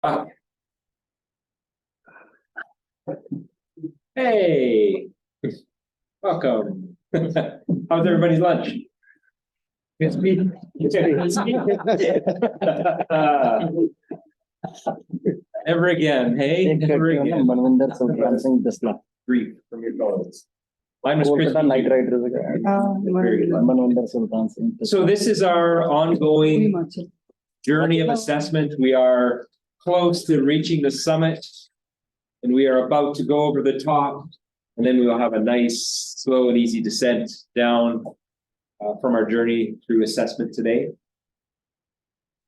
Ah. Hey, welcome. How's everybody's lunch? It's me. Never again, hey? Never again. Manvinder Sultan Singh Bisla. Grief from your colleagues. Mine was Chris. Kolkata Knight Riders. Very good. Manvinder Sultan Singh Bisla. So this is our ongoing journey of assessment. We are close to reaching the summit. And we are about to go over the top. And then we will have a nice, slow and easy descent down from our journey through assessment today.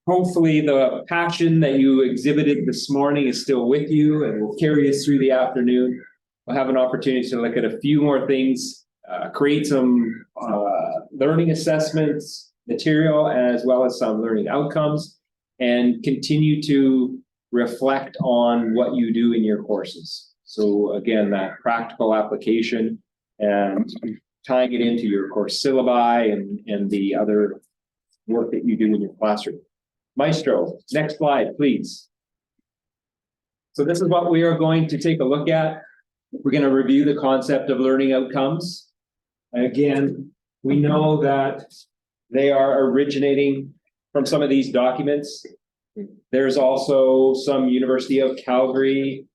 Hopefully the passion that you exhibited this morning is still with you and will carry us through the afternoon. We'll have an opportunity to look at a few more things, create some learning assessments, material, as well as some learning outcomes, and continue to reflect on what you do in your courses. So again, that practical application and tying it into your course syllabi and the other work that you do in your classroom. Maestro, next slide, please. So this is what we are going to take a look at. We're going to review the concept of learning outcomes. Again, we know that they are originating from some of these documents. There's also some University of Calgary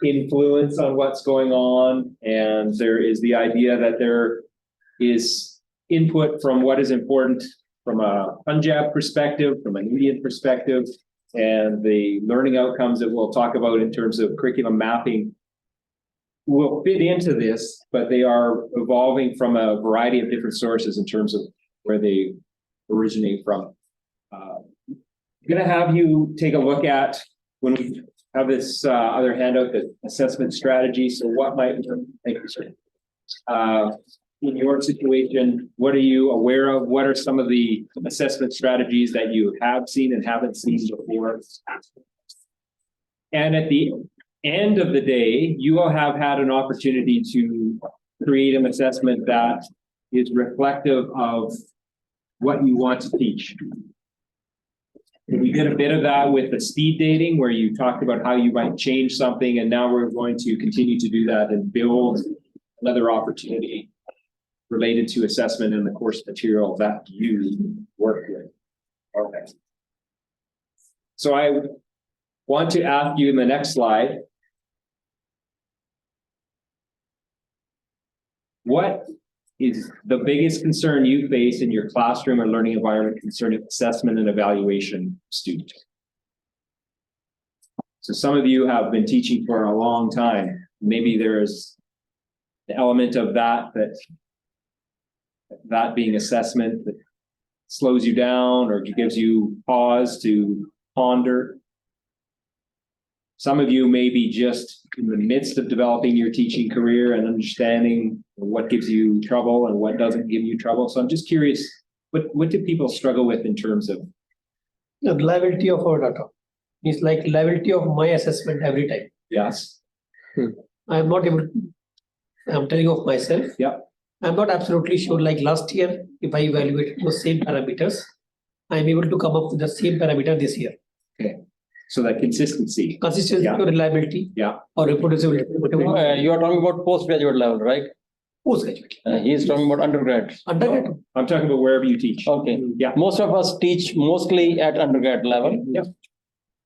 influence on what's going on, and there is the idea that there is input from what is important from a Punjab perspective, from an Indian perspective, and the learning outcomes that we'll talk about in terms of curriculum mapping will fit into this, but they are evolving from a variety of different sources in terms of where they originate from. I'm going to have you take a look at, when we have this other handout, the assessment strategy. So what might, thank you, sir. In your situation, what are you aware of? What are some of the assessment strategies that you have seen and haven't seen before? And at the end of the day, you will have had an opportunity to create an assessment that is reflective of what you want to teach. We did a bit of that with the speed dating, where you talked about how you might change something, and now we're going to continue to do that and build another opportunity related to assessment in the course material that you work with. Okay. So I want to ask you in the next slide, what is the biggest concern you face in your classroom or learning environment concerning assessment and evaluation of students? So some of you have been teaching for a long time. Maybe there's the element of that being assessment that slows you down or gives you pause to ponder. Some of you may be just in the midst of developing your teaching career and understanding what gives you trouble and what doesn't give you trouble. So I'm just curious, what do people struggle with in terms of? The reliability of our data. It's like reliability of my assessment every time. Yes. I am not able to, I'm telling of myself. Yeah. I'm not absolutely sure, like last year, if I evaluated those same parameters, I'm able to come up with the same parameter this year. Okay. So that consistency. Consistency Yeah. or reliability. Yeah. Or reproducibility. Whatever. You are talking about postgraduate level, right? Postgraduate. He is talking about undergrad. Undergrad. I'm talking about wherever you teach. Okay. Yeah. Most of us teach mostly at undergrad level. Yeah.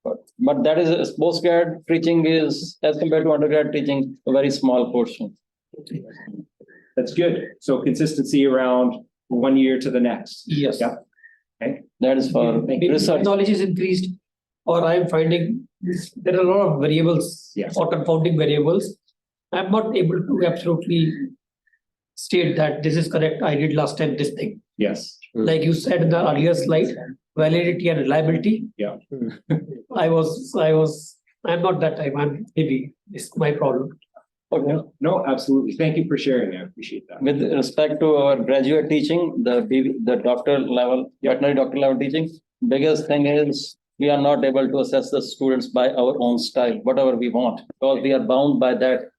But that is postgrad teaching is, as compared to undergrad teaching, a very small portion. That's good. So consistency around 1 year to the next. Yes. Yeah. Okay. That is for Maybe research. technology is increased, or I'm finding there are a lot of variables, Yes. or confounding variables. I'm not able to absolutely state that this is correct. I did last time this thing. Yes. Like you said in the earlier slide, validity and reliability. Yeah. I'm not that time. I'm maybe it's my problem. Okay. No, absolutely. Thank you for sharing. I appreciate that. With respect to our graduate teaching, the doctor level, veterinary doctor level teaching, biggest thing is we are not able to assess the students by our own style, whatever we want, because we are bound by that,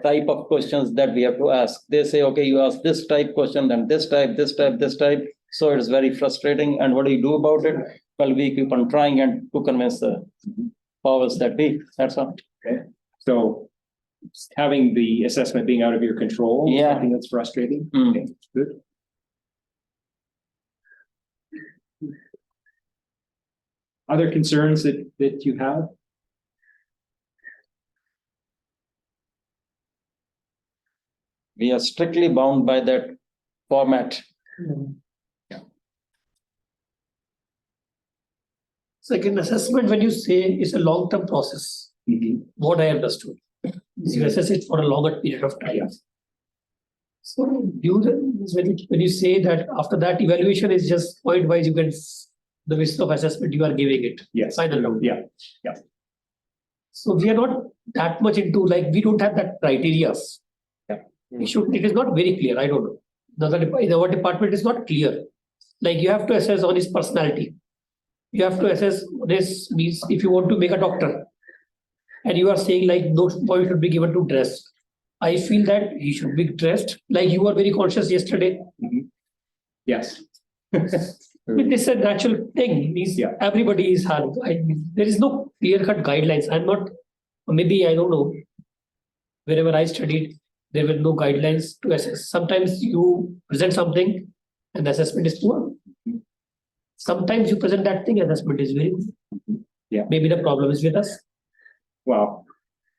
type of questions that we have to ask. They say, okay, you ask this type question, then this type, this type, this type. So it is very frustrating. And what do you do about it? Well, we keep on trying and to convince the powers that be. That's all. So having the assessment being out of your control, is Yeah. something that's frustrating. Mm. Okay, good. Other concerns that you have? We are strictly bound by that format. Second, assessment, when you say it's a long-term process, what I understood, is you assess it for a longer period of time. So when you say that after that evaluation is just point wise, you can the basis of assessment you are giving it. Yes. Final number. Yeah. So we are not that much into like we don't have that criteria. Yeah. It is not very clear. I don't know. In our department is not clear. Like you have to assess on his personality. You have to assess this means if you want to make a doctor and you are saying like no boy should be given to dress. I feel that he should be dressed like you were very conscious yesterday. Yes. It is a natural thing. Means Yeah. everybody is hard. There is no clear-cut guidelines. I'm not, maybe I don't know. Wherever I studied, there were no guidelines to assess. Sometimes you present something and the assessment is poor. Sometimes you present that thing, assessment is very good. Yeah. Maybe the problem is with us. Well,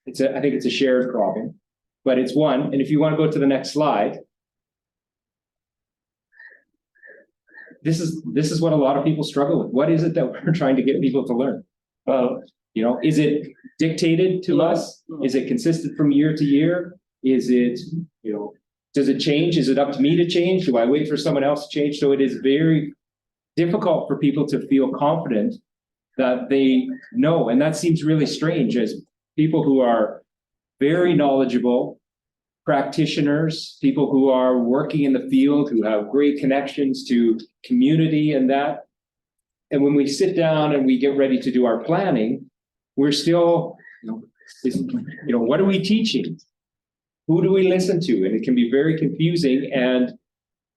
I think it's a shared problem, but it's one. And if you want to go to the next slide. This is what a lot of people struggle with. What is it that we're trying to get people to learn? Is it dictated to us? Is it consistent from year to year? Is it, does it change? Is it up to me to change? Do I wait for someone else to change? So it is very difficult for people to feel confident that they know. And that seems really strange as people who are very knowledgeable, practitioners, people who are working in the field, who have great connections to community and that. And when we sit down and we get ready to do our planning, we're still, what are we teaching? Who do we listen to? And it can be very confusing. And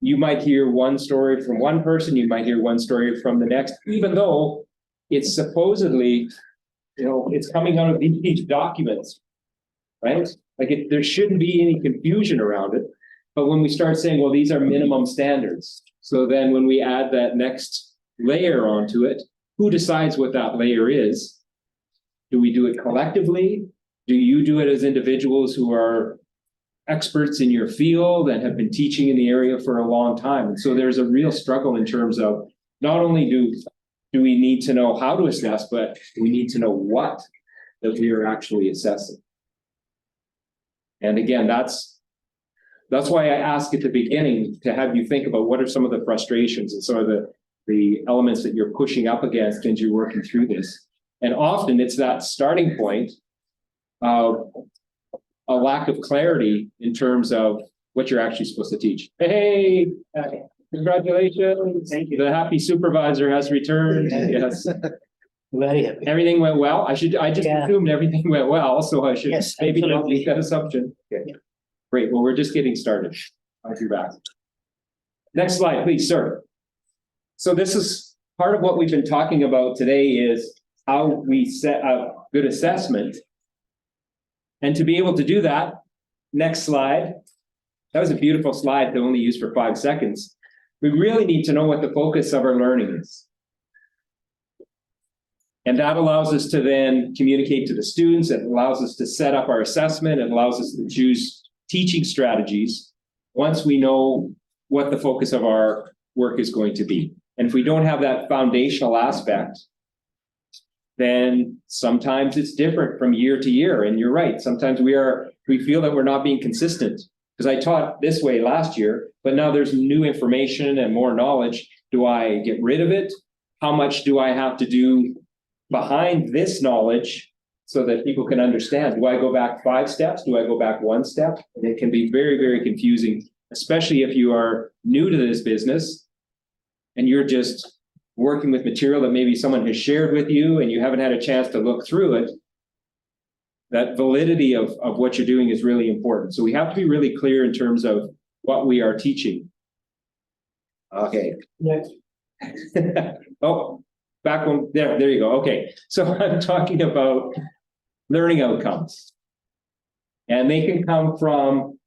you might hear one story from one person, you might hear one story from the next, even though it's supposedly, it's coming out of these documents, right? Like there shouldn't be any confusion around it. But when we start saying, well, these are minimum standards. So then when we add that next layer onto it, who decides what that layer is? Do we do it collectively? Do you do it as individuals who are experts in your field and have been teaching in the area for a long time? And so there's a real struggle in terms of not only do we need to know how to assess, but we need to know what that we are actually assessing. And again, that's why I ask at the beginning to have you think about what are some of the frustrations and some of the elements that you're pushing up against as you're working through this. And often it's that starting point of a lack of clarity in terms of what you're actually supposed to teach. Hey, congratulations. Thank you. The happy supervisor has returned. Yes. Very happy. Everything went well. I just assumed everything went well, so I should maybe not absolutely. make that assumption. Okay. Yeah. Great. Well, we're just getting started. I'll be back. Next slide, please, sir. So this is part of what we've been talking about today is how we set up good assessment. And to be able to do that, next slide. That was a beautiful slide to only use for 5 seconds. We really need to know what the focus of our learning is. And that allows us to then communicate to the students. It allows us to set up our assessment. It allows us to choose teaching strategies once we know what the focus of our work is going to be. And if we don't have that foundational aspect, then sometimes it's different from year to year. And you're right. Sometimes we feel that we're not being consistent. Because I taught this way last year, but now there's new information and more knowledge. Do I get rid of it? How much do I have to do behind this knowledge so that people can understand? Do I go back 5 steps? Do I go back 1 step? And it can be very, very confusing, especially if you are new to this business and you're just working with material that maybe someone has shared with you and you haven't had a chance to look through it. That validity of what you're doing is really important. So we have to be really clear in terms of what we are teaching. Okay. Yes. Oh, back when, there you go. Okay, so I'm talking about learning outcomes. And they can come from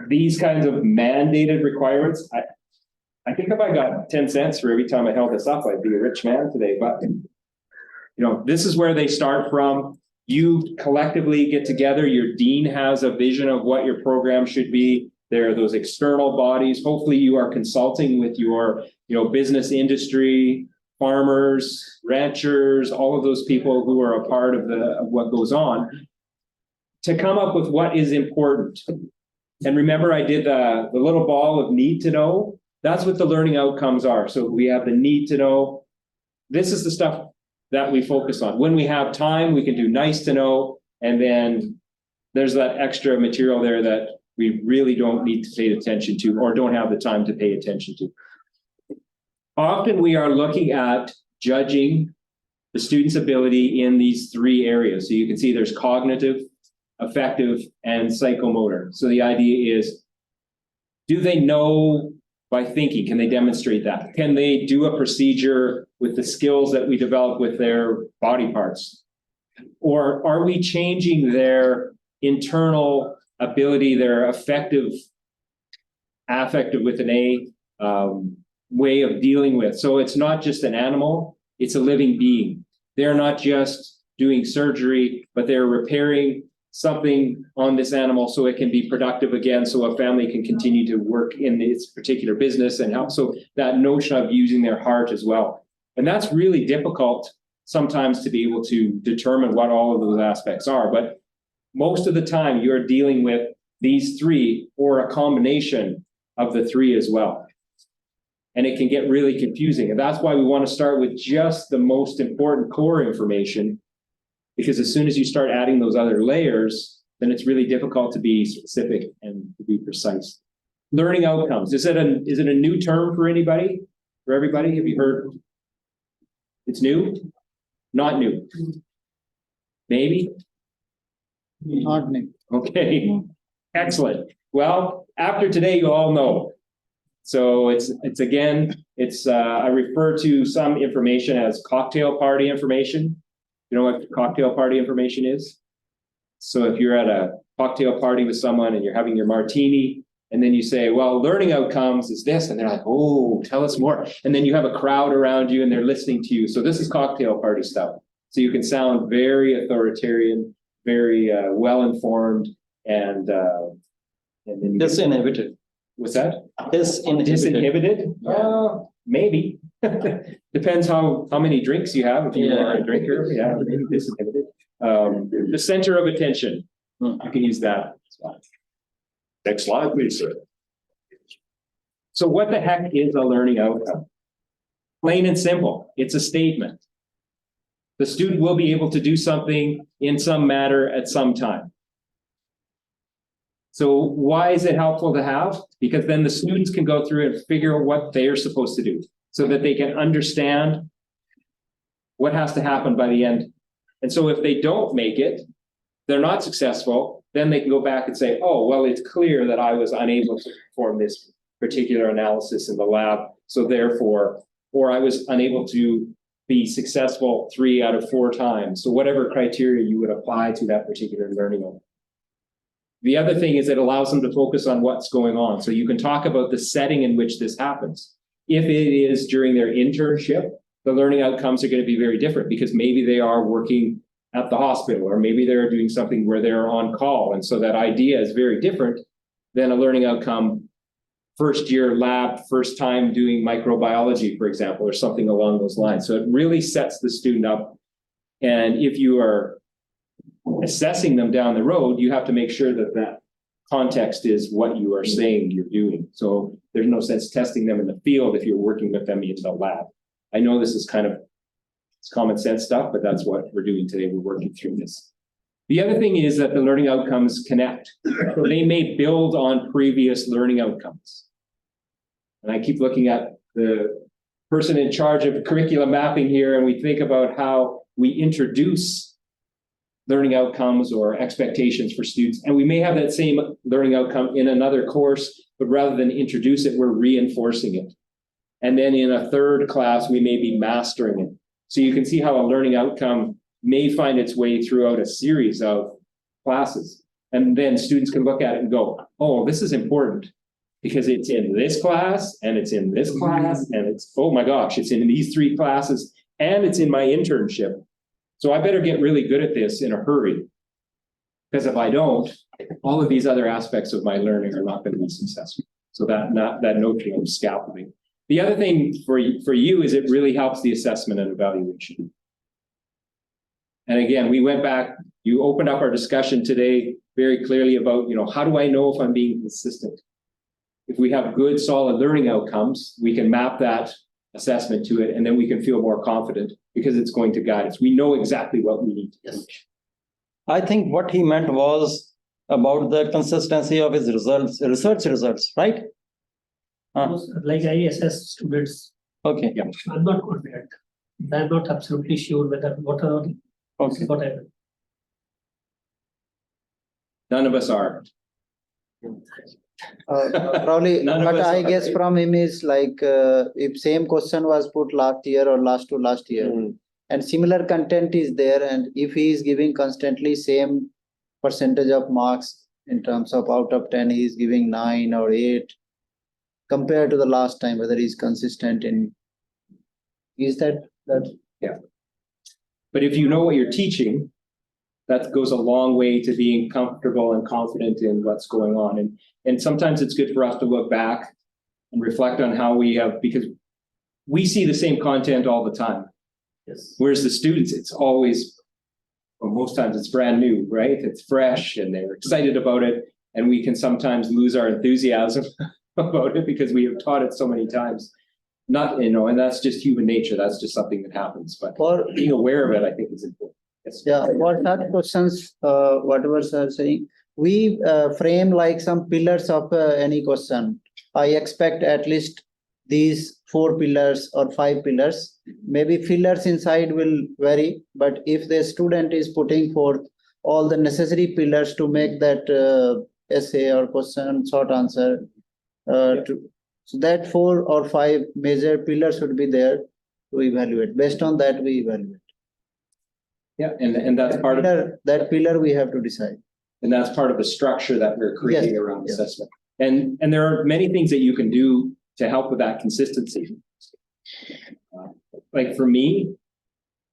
these kinds of mandated requirements. I think if I got 10 cents for every time I held this up, I'd be a rich man today, but this is where they start from. You collectively get together, your dean has a vision of what your program should be. There are those external bodies. Hopefully you are consulting with your, business industry, farmers, ranchers, all of those people who are a part of what goes on to come up with what is important. And remember, I did the little ball of need to know. That's what the learning outcomes are. So we have the need to know. This is the stuff that we focus on. When we have time, we can do nice to know. And then there's that extra material there that we really don't need to pay attention to or don't have the time to pay attention to. Often we are looking at judging the student's ability in these three areas. So you can see there's cognitive, affective, and psychomotor. So the idea is, do they know by thinking? Can they demonstrate that? Can they do a procedure with the skills that we develop with their body parts? Or are we changing their internal ability, their affective with an A, way of dealing with? So it's not just an animal, it's a living being. They're not just doing surgery, but they're repairing something on this animal so it can be productive again, so a family can continue to work in its particular business and help. So that notion of using their heart as well. And that's really difficult sometimes to be able to determine what all of those aspects are. But most of the time you're dealing with these three or a combination of the three as well. And it can get really confusing. And that's why we want to start with just the most important core information, because as soon as you start adding those other layers, then it's really difficult to be specific and to be precise. Learning outcomes. Is it a new term for anybody? For everybody? Have you heard? It's new? Not new. Maybe? Not new. Okay. Excellent. Well, after today, you all know. So it's I refer to some information as cocktail party information. You know what cocktail party information is? So if you're at a cocktail party with someone and you're having your martini, and then you say, well, learning outcomes is this, and they're like, oh, tell us more. And then you have a crowd around you and they're listening to you. So this is cocktail party stuff. So you can sound very authoritarian, very well-informed, and then Disinhibited. what's that? Disinhibited. Disinhibited? Maybe. Depends how many drinks you have. If you are a drinker, yeah, maybe disinhibited. The center of attention. You can use that. Next slide, please, sir. So what the heck is a learning outcome? Plain and simple, it's a statement. The student will be able to do something in some matter at some time. So why is it helpful to have? Because then the students can go through and figure out what they're supposed to do so that they can understand what has to happen by the end. And so if they don't make it, they're not successful, then they can go back and say, oh, well, it's clear that I was unable to perform this particular analysis in the lab. So therefore, or I was unable to be successful 3 out of 4 times. So whatever criteria you would apply to that particular learning outcome. The other thing is it allows them to focus on what's going on. So you can talk about the setting in which this happens. If it is during their internship, the learning outcomes are going to be very different because maybe they are working at the hospital, or maybe they're doing something where they're on call. And so that idea is very different than a learning outcome first year lab, first time doing microbiology, for example, or something along those lines. So it really sets the student up. And if you are assessing them down the road, you have to make sure that that context is what you are saying you're doing. So there's no sense testing them in the field if you're working with them in the lab. I know this is kind of it's common sense stuff, but that's what we're doing today. We're working through this. The other thing is that the learning outcomes connect. So they may build on previous learning outcomes. And I keep looking at the person in charge of curriculum mapping here, and we think about how we introduce learning outcomes or expectations for students. And we may have that same learning outcome in another course, but rather than introduce it, we're reinforcing it. And then in a third class, we may be mastering it. So you can see how a learning outcome may find its way throughout a series of classes. And then students can look at it and go, oh, this is important because it's in this class and it's in this class and it's, oh my gosh, it's in these 3 classes and it's in my internship. So I better get really good at this in a hurry. Because if I don't, all of these other aspects of my learning are not going to be successful. So that notion of scaffolding. The other thing for you is it really helps the assessment and evaluation. And again, we went back, you opened up our discussion today very clearly about, how do I know if I'm being consistent? If we have good, solid learning outcomes, we can map that assessment to it, and then we can feel more confident because it's going to guide us. We know exactly what we need to teach. I think what he meant was about the consistency of his results, research results, right? Like I assess students, Okay, Yeah. I'm not confident. I'm not absolutely sure whether what okay. I None of us are. Probably None of what us I are. guess from him is like, if same question was put last year or last to last year, Mm. and similar content is there, and if he is giving constantly same percentage of marks in terms of out of 10, he is giving 9 or 8 compared to the last time, whether he's consistent in, is that? But if you know what you're teaching, that goes a long way to being comfortable and confident in what's going on. And sometimes it's good for us to look back and reflect on how we have, because we see the same content all the time. Yes. Whereas the students, it's always, well, most times it's brand new, right? It's fresh and they're excited about it. And we can sometimes lose our enthusiasm about it because we have taught it so many times. Not, and that's just human nature. That's just something that happens. But Or being aware of it, I think, is important. Yes. yeah, what that questions, whatever sir saying, we frame like some pillars of any question. I expect at least these 4 pillars or 5 pillars. Maybe fillers inside will vary, but if the student is putting forth all the necessary pillars to make that essay or question short answer, so that 4 or 5 major pillars should be there to evaluate. Based on that, we evaluate. Yeah, and that's part of That pillar we have to decide. And that's part of the structure that we're creating Yes, around yes. assessment. And there are many things that you can do to help with that consistency. Like for me,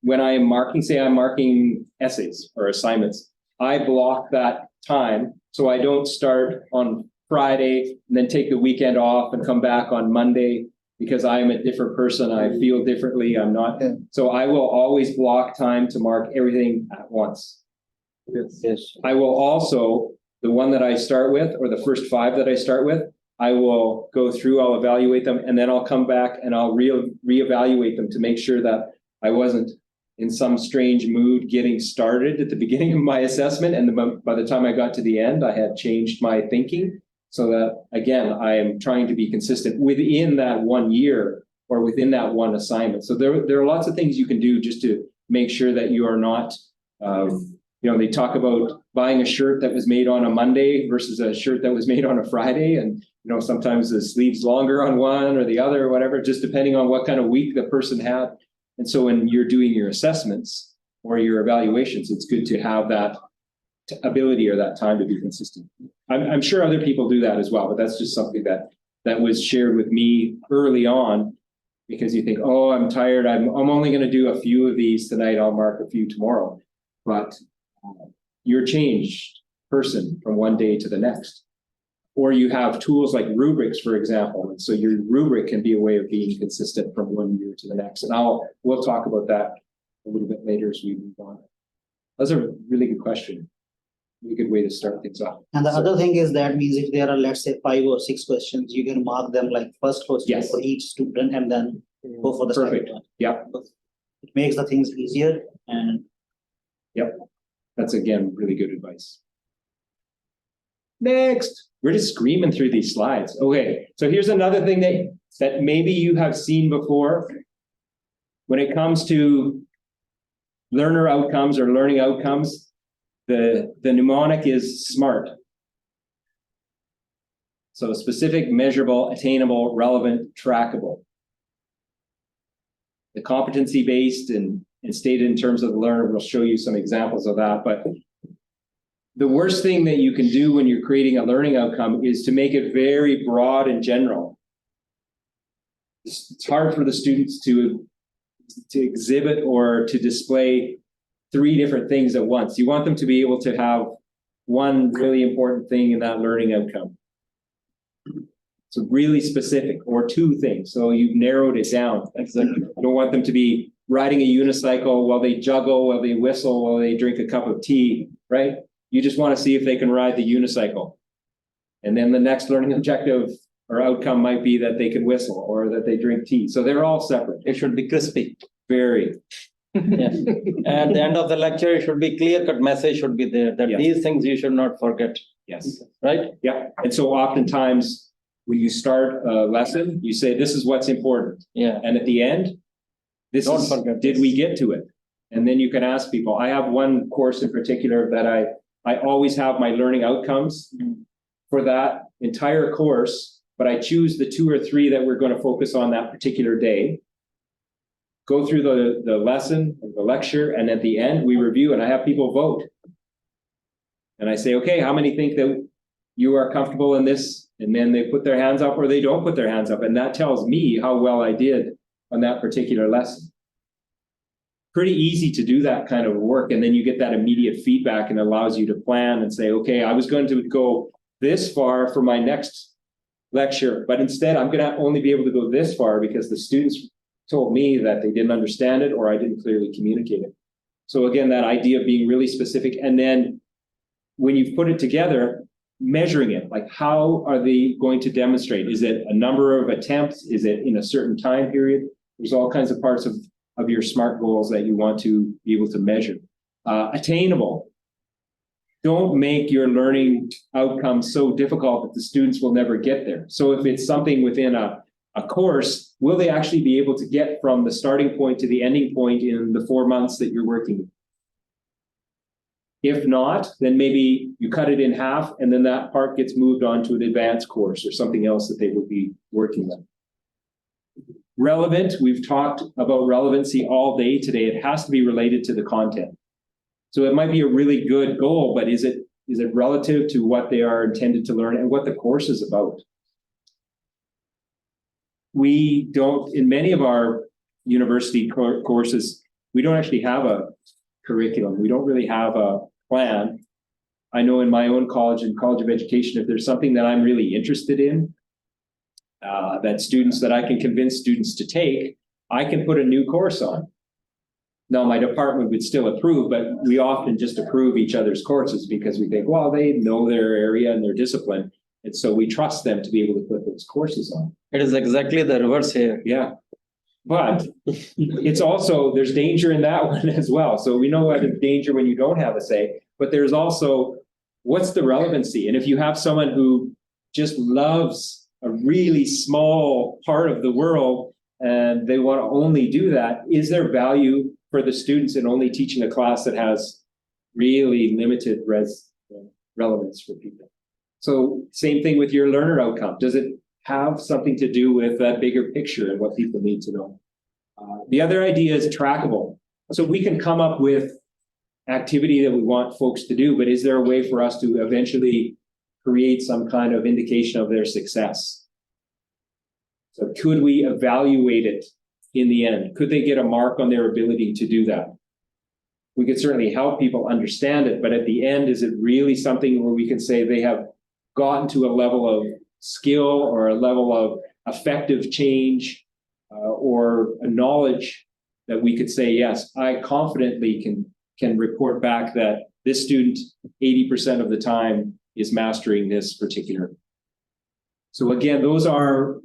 when I am marking, say I'm marking essays or assignments, I block that time so I don't start on Friday and then take the weekend off and come back on Monday because I am a different person. I feel differently. I'm not. Yeah. So I will always block time to mark everything at once. Yes. I will also, the one that I start with, or the first 5 that I start with, I will go through, I'll evaluate them, and then I'll come back and I'll reevaluate them to make sure that I wasn't in some strange mood getting started at the beginning of my assessment. And by the time I got to the end, I had changed my thinking so that, again, I am trying to be consistent within that 1 year or within that one assignment. So there are lots of things you can do just to make sure that you are not, they talk about buying a shirt that was made on a Monday versus a shirt that was made on a Friday. And, sometimes the sleeve's longer on one or the other or whatever, just depending on what kind of week the person had. And so when you're doing your assessments or your evaluations, it's good to have that ability or that time to be consistent. I'm sure other people do that as well, but that's just something that was shared with me early on because you think, oh, I'm tired. I'm only going to do a few of these tonight. I'll mark a few tomorrow. But you're a changed person from one day to the next. Or you have tools like rubrics, for example. And so your rubric can be a way of being consistent from one year to the next. And we'll talk about that a little bit later as we move on. That's a really good question. Really good way to start things off. And the other thing is that means if there are, let's say, 5 or 6 questions, you can mark them like first question Yes. for each student and then go for the Perfect. second one. Yeah, It makes the things easier and that's again, really good advice. Next, we're just screaming through these slides. Okay, so here's another thing that maybe you have seen before. When it comes to learner outcomes or learning outcomes, the mnemonic is SMART. So specific, measurable, attainable, relevant, trackable. the competency based and stated in terms of the learner. We'll show you some examples of that, but the worst thing that you can do when you're creating a learning outcome is to make it very broad and general. It's hard for the students to exhibit or to display 3 different things at once. You want them to be able to have one really important thing in that learning outcome. So really specific, or 2 things. So you've narrowed it down. Exactly. You don't want them to be riding a unicycle while they juggle, while they whistle, while they drink a cup of tea, right? You just want to see if they can ride the unicycle. And then the next learning objective or outcome might be that they can whistle or that they drink tea. So they're all separate. It should be crispy. Very. Yeah. At the end of the lecture, it should be clear-cut message should be there, that Yes. these things you should not forget, Yes. right? Yeah. And so oftentimes when you start a lesson, you say, this is what's important. Yeah. And at the end, Don't forget did this. we get to it? And then you can ask people. I have one course in particular that I always have my learning outcomes for that entire course, but I choose the 2 or 3 that we're going to focus on that particular day. Go through the lesson, the lecture, and at the end we review and I have people vote. And I say, okay, how many think that you are comfortable in this? And then they put their hands up or they don't put their hands up. And that tells me how well I did on that particular lesson. Pretty easy to do that kind of work. And then you get that immediate feedback and allows you to plan and say, okay, I was going to go this far for my next lecture, but instead I'm going to only be able to go this far because the students told me that they didn't understand it or I didn't clearly communicate it. So again, that idea of being really specific. And then when you've put it together, measuring it, like how are they going to demonstrate? Is it a number of attempts? Is it in a certain time period? There's all kinds of parts of your SMART goals that you want to be able to measure. Attainable. Don't make your learning outcomes so difficult that the students will never get there. So if it's something within a course, will they actually be able to get from the starting point to the ending point in the 4 months that you're working? If not, then maybe you cut it in half and then that part gets moved on to an advanced course or something else that they would be working on. Relevant, we've talked about relevancy all day today. It has to be related to the content. So it might be a really good goal, but is it relative to what they are intended to learn and what the course is about? We don't, in many of our university courses, we don't actually have a curriculum. We don't really have a plan. I know in my own college and College of Education, if there's something that I'm really interested in, that I can convince students to take, I can put a new course on. Now, my department would still approve, but we often just approve each other's courses because we think, well, they know their area and their discipline. And so we trust them to be able to put those courses on. It is exactly the reverse here. Yeah. But it's also, there's danger in that one as well. So we know there's danger when you don't have a say, but there's also, what's the relevancy? And if you have someone who just loves a really small part of the world and they want to only do that, is there value for the students in only teaching a class that has really limited relevance for people? So same thing with your learner outcome. Does it have something to do with that bigger picture and what people need to know? The other idea is trackable. So we can come up with activity that we want folks to do, but is there a way for us to eventually create some kind of indication of their success? So could we evaluate it in the end? Could they get a mark on their ability to do that? We could certainly help people understand it, but at the end, is it really something where we can say they have gotten to a level of skill or a level of effective change or a knowledge that we could say, yes, I confidently can report back that this student 80% of the time is mastering this particular. So again, those are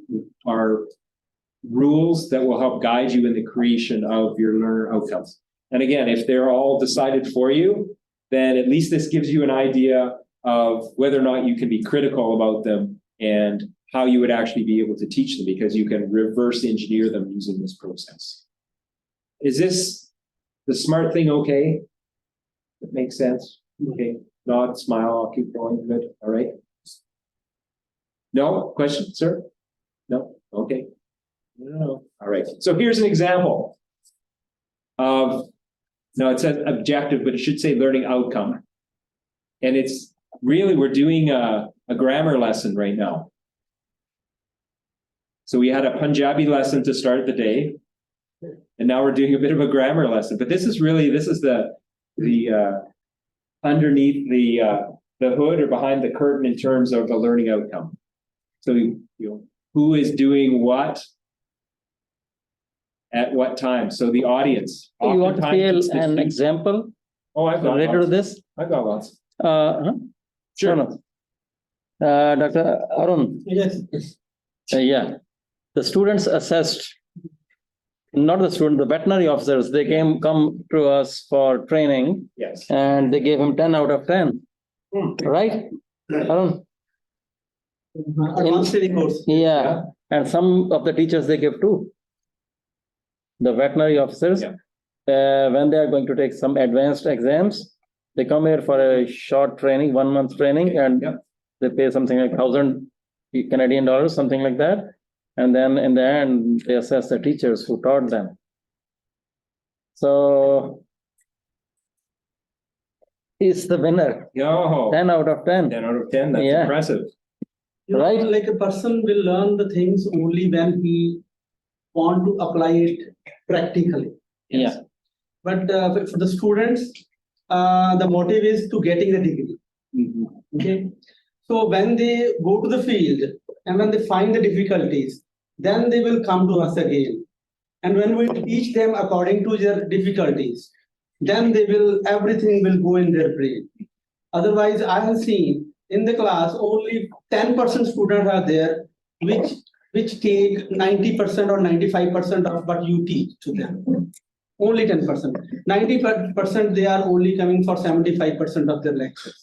rules that will help guide you in the creation of your learner outcomes. And again, if they're all decided for you, then at least this gives you an idea of whether or not you can be critical about them and how you would actually be able to teach them, because you can reverse engineer them using this process. Is this the SMART thing okay? That makes sense? Okay, nod, smile, I'll keep going. Good, all right. No question, sir? No, okay. No. All right, so here's an example of, no, it says objective, but it should say learning outcome. And it's really, we're doing a grammar lesson right now. So we had a Punjabi lesson to start the day. And now we're doing a bit of a grammar lesson, but this is the underneath the hood or behind the curtain in terms of the learning outcome. So, who is doing what at what time? So the audience. You want to oftentimes feel it's the an student- example Oh, I've got related to lots. this? I've got lots. Huh? Sure. No, no. Dr. Arun, Yes. yeah, the students assessed, not the student, the veterinary officers, they come to us for training Yes. and they gave him 10 out of 10, Hmm. right? Arun? Advanced training course. Yeah, and some of the teachers they give too. The veterinary officers, Yeah. when they are going to take some advanced exams, they come here for a short training, 1 month training, and Yeah. they pay something like 1,000 Canadian dollars, something like that. And then in the end, they assess the teachers who taught them. So he's the winner, Yo, 10 out of 10. 10 out of 10, that's Yeah. impressive. You know, Right. like a person will learn the things only when he want to apply it practically. Yeah, But for the students, the motive is to getting the degree. Mhm. Okay. So when they go to the field and when they find the difficulties, then they will come to us again. And when we teach them according to their difficulties, then everything will go in their brain. Otherwise, I have seen in the class only 10% students are there, which take 90% or 95% of what you teach to them. Only 10%. 90% they are only coming for 75% of their lectures.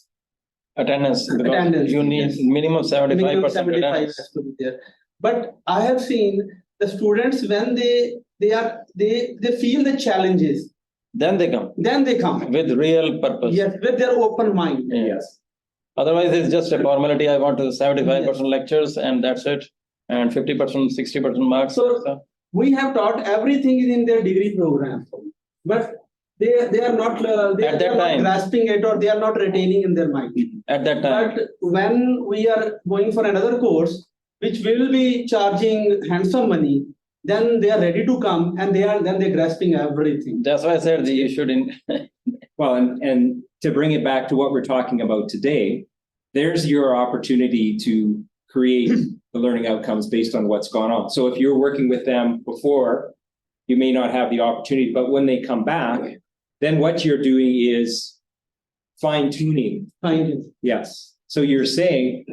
attendance, because Attendance, you need yes. minimum 75% Minimum 75 attendance. has to be there. But I have seen the students when they feel the challenges, Then they come then they come. with real purpose. Yes, with their open mind. Yes. Otherwise, it's just a formality. I want to 75% lectures and that's it. And 50%, 60% marks. So- We have taught everything is in their degree program, but they are not they At are that not time. grasping it or they are not retaining in their mind. At that time, But when we are going for another course, which will be charging handsome money, then they are ready to come and they're grasping everything. that's why I said you should in, Well, and to bring it back to what we're talking about today, there's your opportunity to create the learning outcomes based on what's gone on. So if you're working with them before, you may not have the opportunity, but when they come back, then what you're doing is fine tuning. Fine. Yes. So you're saying,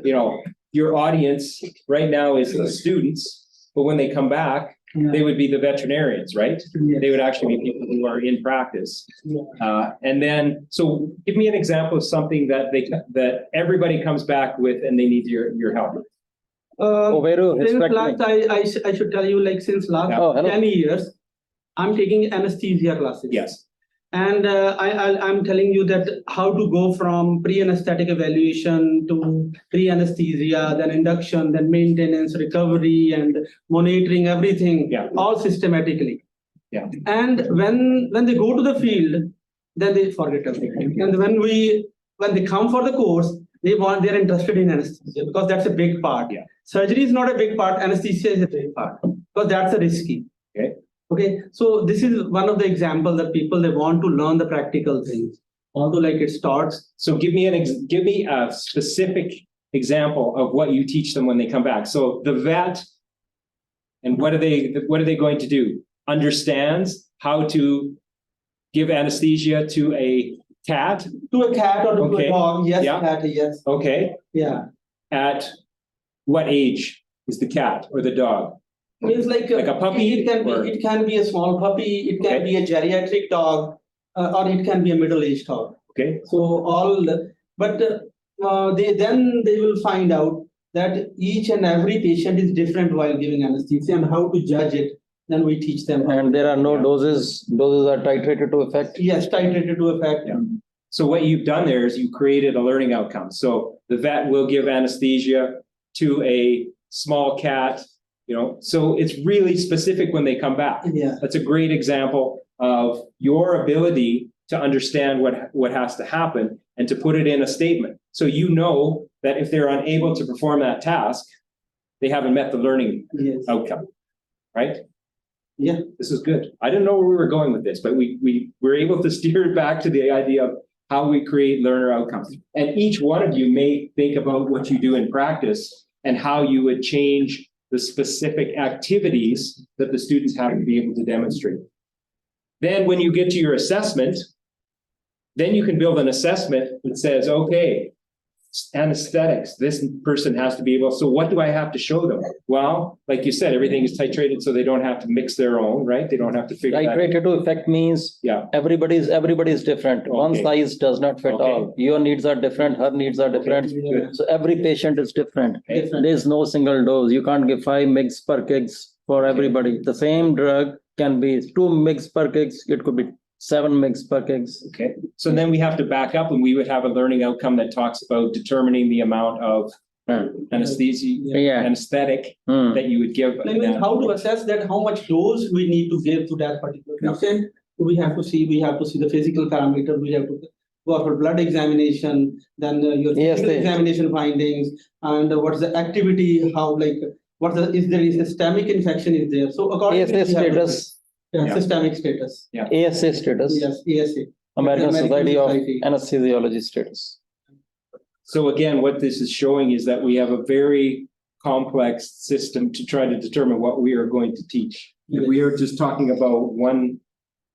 your audience right now is the students, but when they come back, they would be the veterinarians, right? They would actually be people who are in practice. And then, so give me an example of something that everybody comes back with and they need your help. Overu, Since respect last, me. I should tell you, like since last Oh, hello. 10 years, I'm taking anesthesia classes. Yes. And I'm telling you that how to go from pre-anesthetic evaluation to pre-anesthesia, then induction, then maintenance, recovery, and monitoring everything, Yeah. all systematically. Yeah. And when they go to the field, then they forget everything. And when they come for the course, they're interested in anesthesia because that's a big part. Yeah. Surgery is not a big part, anesthesia is a big part because that's a risky. Okay. Okay, so this is one of the examples that people, they want to learn the practical things. Although like it starts, So give me a specific example of what you teach them when they come back. So the vet, and what are they going to do? Understands how to give anesthesia to a cat. to a cat or to Okay. a dog, yes, Yeah. cat, yes, Okay. yeah. At what age is the cat or the dog? Means like Like a puppy it can or- be, it can be a small puppy, it can Okay. be a geriatric dog, or it can be a middle-aged dog. Okay. So but they will find out that each and every patient is different while giving anesthesia and how to judge it. Then we teach them. how- And there are no doses are titrated to effect. Yes, titrated to effect. Yeah. So what you've done there is you created a learning outcome. So the vet will give anesthesia to a small cat You know, so it's really specific when they come back. Yeah. That's a great example of your ability to understand what has to happen and to put it in a statement. So you know that if they're unable to perform that task, they haven't met the learning Yes. outcome, right? Yeah. This is good. I didn't know where we were going with this, but we were able to steer it back to the idea of how we create learner outcomes. And each one of you may think about what you do in practice and how you would change the specific activities that the students have to be able to demonstrate. Then when you get to your assessment, then you can build an assessment that says, okay, anesthetics, this person has to be able, so what do I have to show them? Well, like you said, everything is titrated so they don't have to mix their own, right? They don't have to figure that out. Titrated to effect means Yeah. everybody's different. One Okay. size does not fit Okay. all. Your needs are different, her needs are different. Yeah. So every patient is different. Different. There is no single dose. You can't give 5 mg per kg for everybody. The same drug can be 2 mg per kg. It could be 7 mg per kg. Okay, so then we have to back up and we would have a learning outcome that talks about determining the amount of anesthesia, Yeah. anesthetic Hmm. that you would give. Like how to assess that, how much dose we need to give to that particular patient. We have to see the physical parameter, we have to go for blood examination, then your Yes, physical they- examination findings, and what's the activity, how like, is there a systemic infection is there? So according ASA status, Yeah. Systemic status, ASA status, yes, ASA. American American Society of Society. Anesthesiology status. So again, what this is showing is that we have a very complex system to try to determine what we are going to teach. If we are just talking about one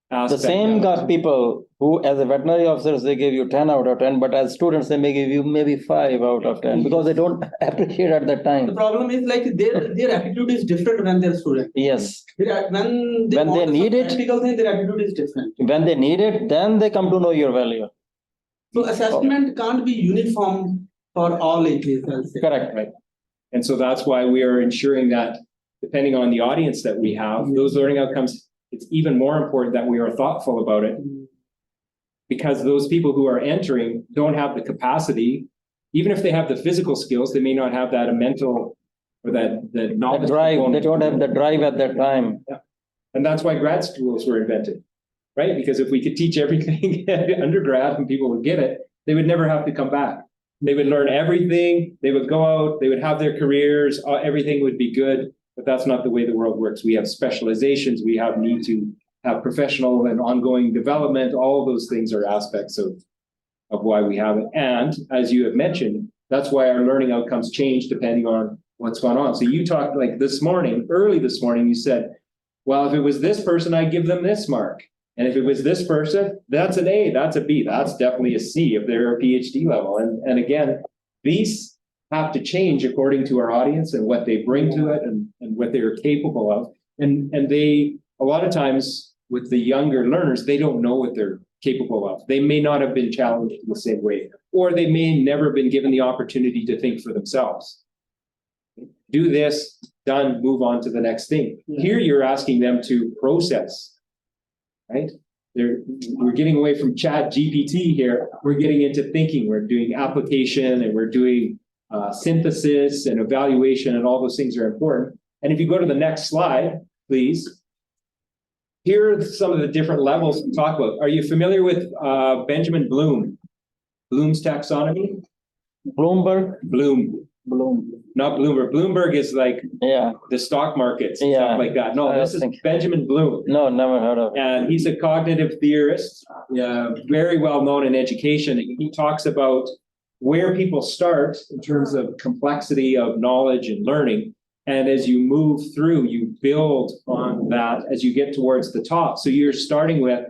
The aspect. same of it. people who, as a veterinary officers, they give you 10 out of 10, but as students, they may give you maybe 5 out of 10 because they don't appreciate at that The time. problem is like their attitude is different when they're student. Yes, When they When they want some need it- practical thing, their attitude is different. when they need it, then they come to know your value. So assessment can't be uniform for all ages, I'll say. Correct. And so that's why we are ensuring that, depending on the audience that we have, those learning outcomes, it's even more important that we are thoughtful about it. Because those people who are entering don't have the capacity, even if they have the physical skills, they may not have that mental or that The knowledge. drive, they component. don't have the drive at that time. And that's why grad schools were invented, right? Because if we could teach everything at undergrad and people would get it, they would never have to come back. They would learn everything, they would go out, they would have their careers, everything would be good. But that's not the way the world works. We have specializations, we have need to have professional and ongoing development. All of those things are aspects of why we have it. And as you have mentioned, that's why our learning outcomes change depending on what's going on. So you talked like this morning, early this morning, you said, well, if it was this person, I'd give them this mark. And if it was this person, that's an A, that's a B, that's definitely a C if they're a PhD level. And again, these have to change according to our audience and what they bring to it and what they're capable of. And they, a lot of times with the younger learners, they don't know what they're capable of. They may not have been challenged in the same way, or they may never been given the opportunity to think for themselves. Do this, done, move on to the next thing. Here you're asking them to process, right? We're getting away from Chat GPT here. We're getting into thinking. We're doing application and we're doing synthesis and evaluation, and all those things are important. And if you go to the next slide, please. Here are some of the different levels to talk about. Are you familiar with Benjamin Bloom? Bloom's taxonomy? Bloomberg, Bloom, not Bloomberg. Bloomberg is like yeah, the stock markets, and Yeah. stuff like that. No, I this is think- Benjamin Bloom. no, never heard of it. And he's a cognitive theorist, very well known in education. He talks about where people start in terms of complexity of knowledge and learning. And as you move through, you build on that as you get towards the top. So you're starting with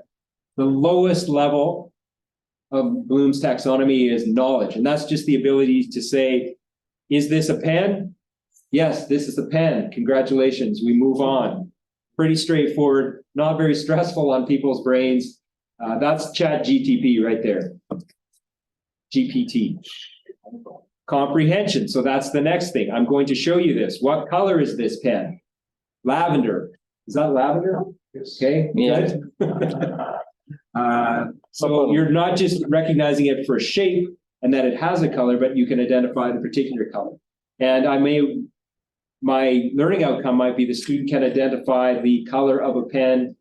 the lowest level of Bloom's taxonomy is knowledge. And that's just the ability to say, is this a pen? Yes, this is a pen. Congratulations. We move on. Pretty straightforward, not very stressful on people's brains. That's Chat GTP right there. GPT. Comprehension. So that's the next thing. I'm going to show you this. What color is this pen? Lavender. Is that lavender? Okay. Yeah. Good. So you're not just recognizing it for shape and that it has a color, but you can identify the particular color. And I may my learning outcome might be the student can identify the color of a pen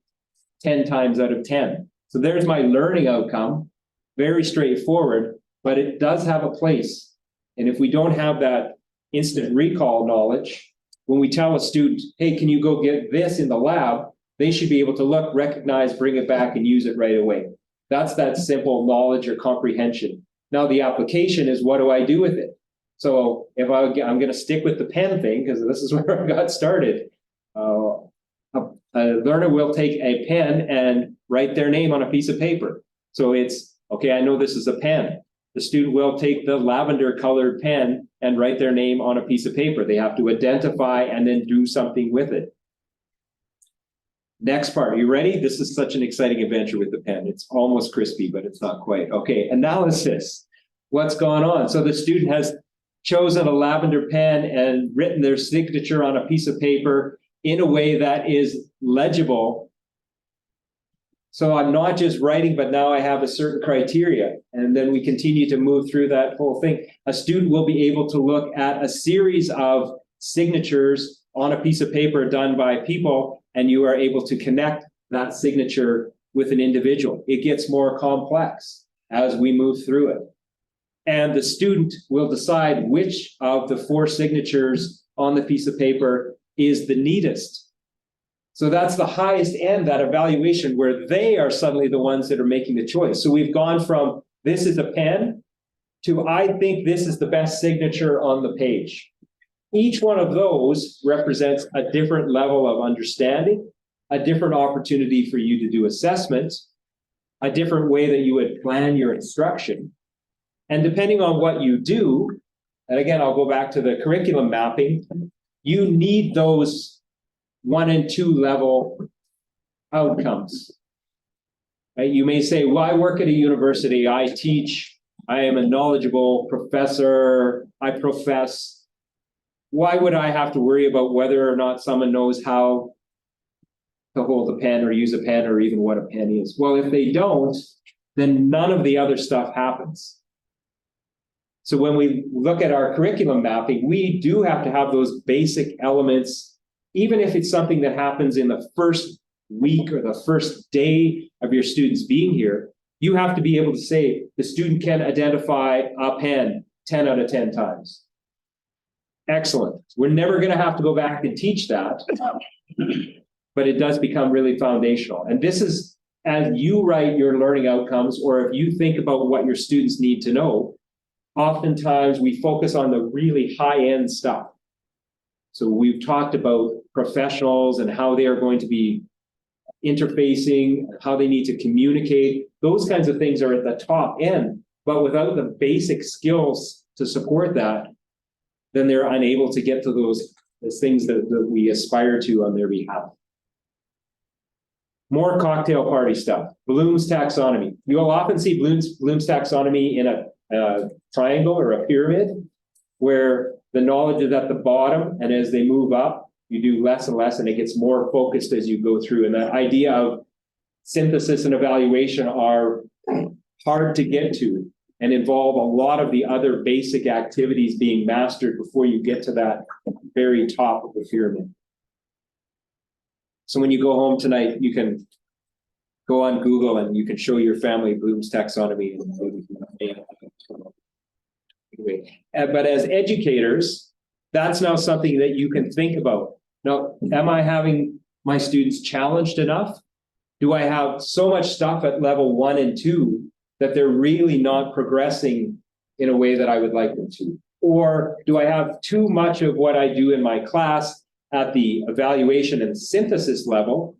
10 times out of 10. So there's my learning outcome, very straightforward, but it does have a place. And if we don't have that instant recall knowledge, when we tell a student, hey, can you go get this in the lab? They should be able to look, recognize, bring it back and use it right away. That's that simple knowledge or comprehension. Now the application is, what do I do with it? So if I'm going to stick with the pen thing, because this is where I got started. A learner will take a pen and write their name on a piece of paper. So it's, okay, I know this is a pen. The student will take the lavender colored pen and write their name on a piece of paper. They have to identify and then do something with it. Next part, you ready? This is such an exciting adventure with the pen. It's almost crispy, but it's not quite. Okay, analysis. What's gone on? So the student has chosen a lavender pen and written their signature on a piece of paper in a way that is legible. So I'm not just writing, but now I have a certain criteria. And then we continue to move through that whole thing. A student will be able to look at a series of signatures on a piece of paper done by people, and you are able to connect that signature with an individual. It gets more complex as we move through it. And the student will decide which of the 4 signatures on the piece of paper is the neatest. So that's the highest end, that evaluation, where they are suddenly the ones that are making the choice. So we've gone from this is a pen to I think this is the best signature on the page. Each one of those represents a different level of understanding, a different opportunity for you to do assessments, a different way that you would plan your instruction. And depending on what you do, and again, I'll go back to the curriculum mapping, you need those 1 and 2 level outcomes. Right? You may say, well, I work at a university, I teach, I am a knowledgeable professor, I profess. Why would I have to worry about whether or not someone knows how to hold a pen or use a pen or even what a pen is? Well, if they don't, then none of the other stuff happens. So when we look at our curriculum mapping, we do have to have those basic elements, even if it's something that happens in the first week or the first day of your students being here. You have to be able to say the student can identify a pen 10 out of 10 times. Excellent. We're never going to have to go back and teach that, but it does become really foundational. And this is as you write your learning outcomes, or if you think about what your students need to know, oftentimes we focus on the really high-end stuff. So we've talked about professionals and how they are going to be interfacing, how they need to communicate. Those kinds of things are at the top end, but without the basic skills to support that, then they're unable to get to those things that we aspire to on their behalf. More cocktail party stuff. Bloom's taxonomy. You will often see Bloom's taxonomy in a triangle or a pyramid, where the knowledge is at the bottom, and as they move up, you do less and less, and it gets more focused as you go through. And that idea of synthesis and evaluation are hard to get to and involve a lot of the other basic activities being mastered before you get to that very top of the pyramid. So when you go home tonight, you can go on Google and you can show your family Bloom's taxonomy. But as educators, that's now something that you can think about. Now, am I having my students challenged enough? Do I have so much stuff at level 1 and 2 that they're really not progressing in a way that I would like them to? Or do I have too much of what I do in my class at the evaluation and synthesis level,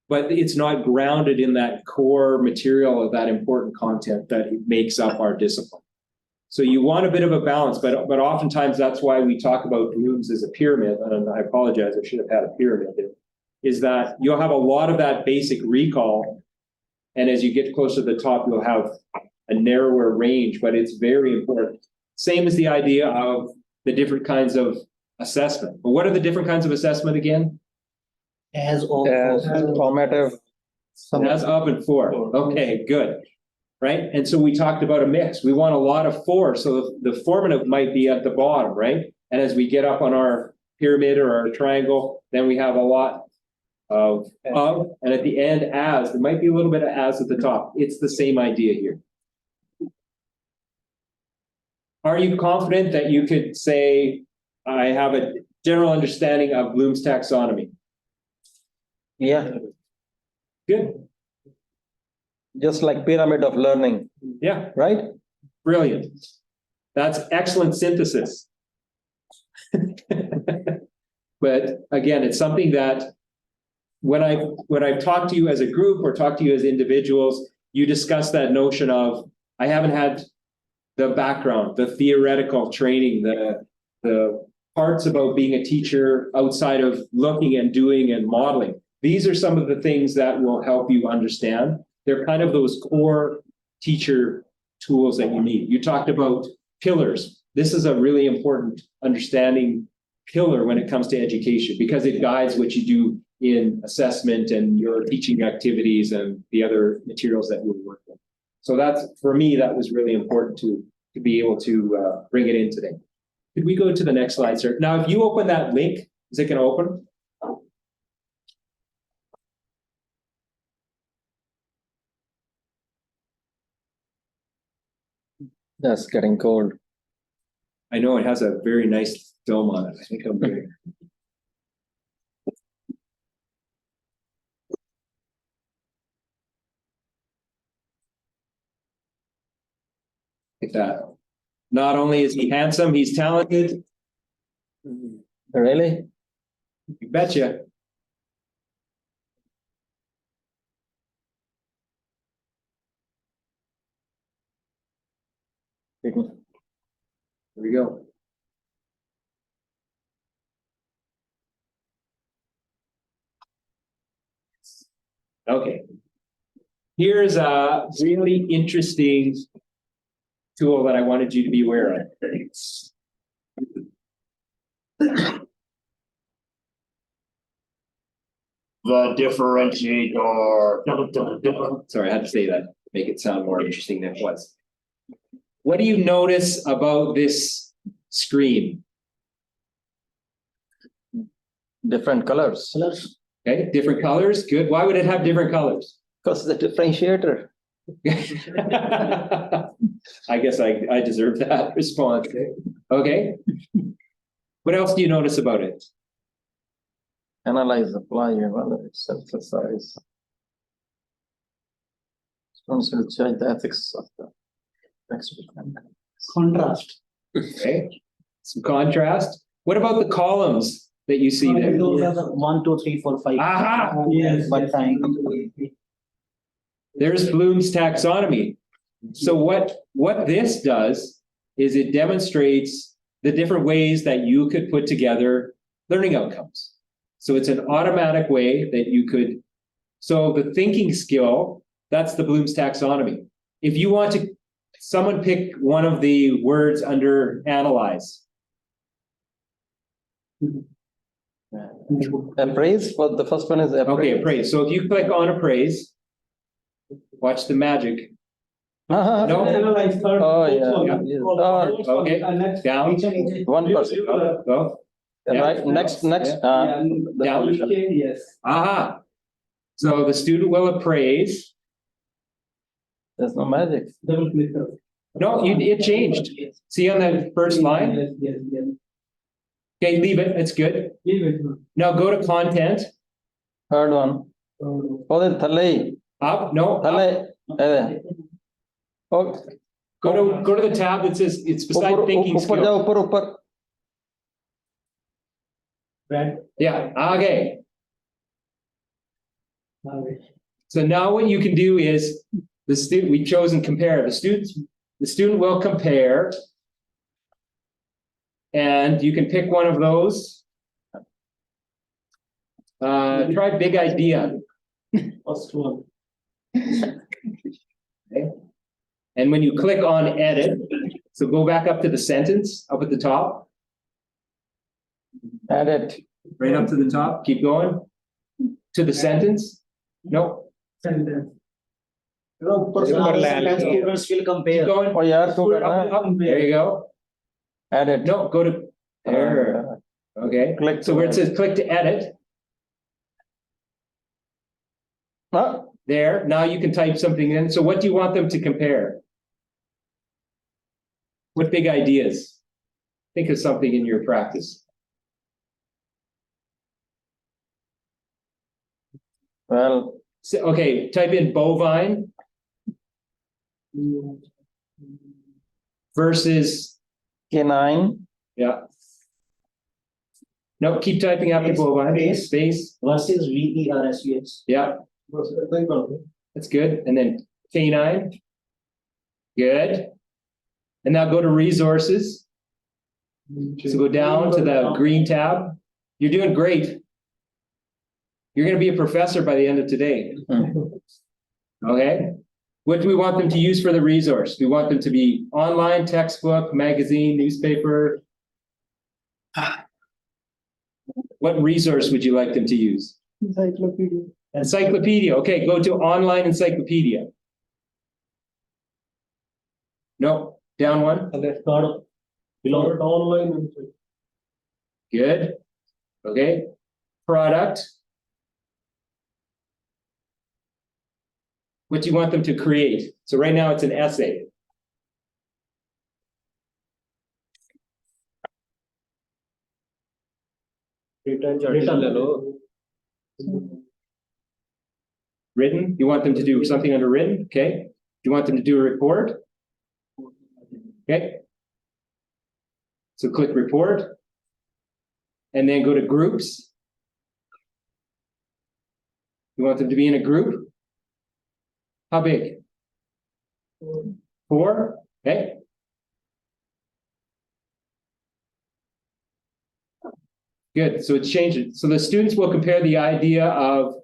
but it's not grounded in that core material of that important content that makes up our discipline? So you want a bit of a balance, but oftentimes that's why we talk about Bloom's as a pyramid, and I apologize, I should have had a pyramid there, is that you'll have a lot of that basic recall, and as you get closer to the top, you'll have a narrower range, but it's very important. Same as the idea of the different kinds of assessment. But what are the different kinds of assessment again? Formative. As of and for. Okay, good. Right? And so we talked about a mix. We want a lot of for, so the formative might be at the bottom, right? And as we get up on our pyramid or our triangle, then we have a lot of, and at the end, as, there might be a little bit of as at the top. It's the same idea here. Are you confident that you could say, I have a general understanding of Bloom's taxonomy? Yeah, Good, just like pyramid of learning, yeah, right? brilliant. That's excellent synthesis. But again, it's something that when I've talked to you as a group or talked to you as individuals, you discuss that notion of, I haven't had the background, the theoretical training, the parts about being a teacher outside of looking and doing and modeling. These are some of the things that will help you understand. They're kind of those core teacher tools that you need. You talked about pillars. This is a really important understanding pillar when it comes to education, because it guides what you do in assessment and your teaching activities and the other materials that you work with. So that's, for me, that was really important to be able to bring it in today. Could we go to the next slide, sir? Now, if you open that link, is it going to open? That's getting cold. I know it has a very nice film on it. I think I'm good. Like that. Not only is he handsome, he's talented. Really? You betcha. Here we go. Okay. Here's a really interesting tool that I wanted you to be aware of. The differentiator. Sorry, I had to say that, make it sound more interesting than it was. What do you notice about this screen? Different colors. Okay, different colors, good. Why would it have different colors? Because the differentiator. I guess I deserve that response. Okay. What else do you notice about it? Analyze, apply, evaluate, synthesize. Students will judge the ethics of the experiment. Contrast. Okay, some contrast. What about the columns that you see there? Those are the 1, 2, 3, 4, 5. Aha! Yes. But time. There's Bloom's taxonomy. So what this does is it demonstrates the different ways that you could put together learning outcomes. So it's an automatic way that you could, so the thinking skill, that's the Bloom's taxonomy. If you want to, someone pick one of the words under analyze. Appraise, for the first one is appraise. Okay, appraise. So if you click on appraise, watch the magic. No. Analyze third. Oh, fourth yeah. one, Yes. fourth Oh, one, okay. next. Down. One person. Go. Yeah. Right, next, Yeah, the down. solution. yes. Aha. So the student will appraise. There's no magic. Double click. No, it changed. See on the first line? Yes. Okay, leave it. It's good. Leave it. Now go to content. Third one. Oh, the thale, Up. No. Up. thale. Oh, Go to the tab that says it's beside thinking upar skill. jao, upar. Red. Yeah. Okay. So now what you can do is the student, we've chosen compare. The student will compare. And you can pick one of those. Try big idea. First one. Okay. And when you click on edit, so go back up to the sentence up at the top, Add it. right up to the top, keep going to the sentence. No, Sentence. Students will keep compare. going. Oh, yaar, tu Up, karna. up. There you go. Add it. No, go to there. Okay, Click so to where it edit. says click to edit, Huh? there, now you can type something in. So what do you want them to compare? What big ideas? Think of something in your practice. Well, So, okay, type in bovine versus, canine yeah. No, keep typing after bovine, space, versus VERSUS. yeah, that's good. And then canine. Good. And now go to resources. So go down to the green tab. You're doing great. You're gonna be a professor by the end of today. Okay? What do we want them to use for the resource? We want them to be online, textbook, magazine, newspaper. What resource would you like them to use? Encyclopedia. Encyclopedia. Okay, go to online encyclopedia. No, down one. Below online. Good. Okay. Product. What do you want them to create? So right now it's an essay. Written. You want them to do something under written? Okay. Do you want them to do a report? Okay. So click report. And then go to groups. You want them to be in a group? How big? 4? Okay. Good, so it's changing. So the students will compare the idea of,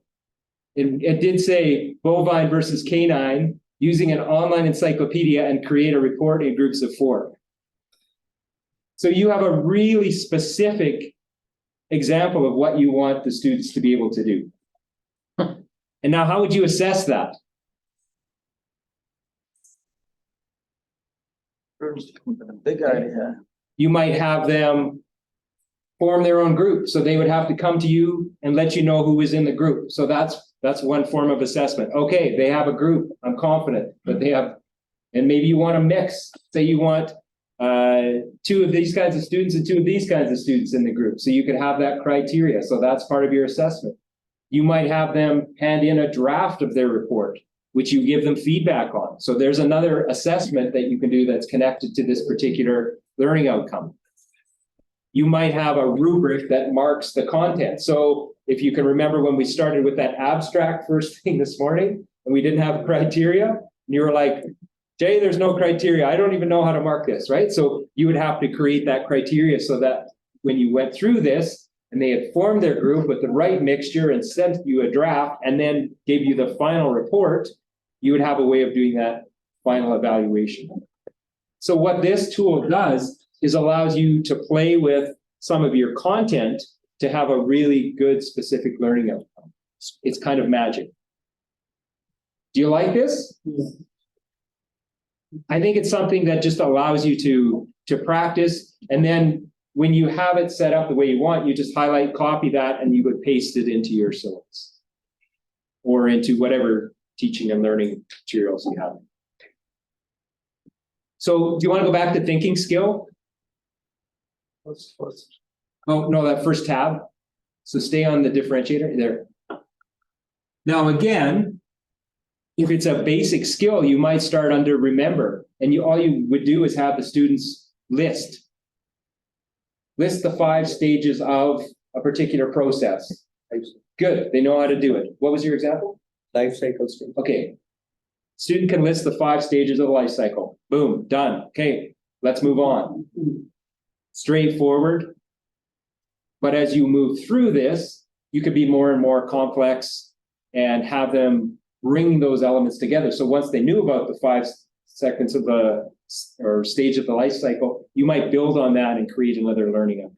it did say bovine versus canine, using an online encyclopedia and create a report in groups of 4. So you have a really specific example of what you want the students to be able to do. And now how would you assess that? big idea. You might have them form their own group. So they would have to come to you and let you know who is in the group. So that's one form of assessment. Okay, they have a group. I'm confident, but they have, and maybe you want to mix. Say you want 2 of these kinds of students and 2 of these kinds of students in the group. So you could have that criteria. So that's part of your assessment. You might have them hand in a draft of their report, which you give them feedback on. So there's another assessment that you can do that's connected to this particular learning outcome. You might have a rubric that marks the content. So if you can remember when we started with that abstract first thing this morning, and we didn't have criteria, and you were like, Jay, there's no criteria. I don't even know how to mark this, right? So you would have to create that criteria so that when you went through this and they had formed their group with the right mixture and sent you a draft and then gave you the final report, you would have a way of doing that final evaluation. So what this tool does is allows you to play with some of your content to have a really good specific learning outcome. It's kind of magic. Do you like this? I think it's something that just allows you to practice, and then when you have it set up the way you want, you just highlight, copy that, and you would paste it into your syllabus or into whatever teaching and learning materials you have. So do you want to go back to thinking skill? Oh, no, that first tab. So stay on the differentiator there. Now, again, if it's a basic skill, you might start under remember, and all you would do is have the students list the 5 stages of a particular process. Good, they know how to do it. What was your example? Life cycle stage. Okay. Student can list the 5 stages of the life cycle. Boom, done. Okay, let's move on. Straightforward. But as you move through this, you could be more and more complex and have them bring those elements together. So once they knew about the 5 seconds of the or stage of the life cycle, you might build on that and create another learning outcome.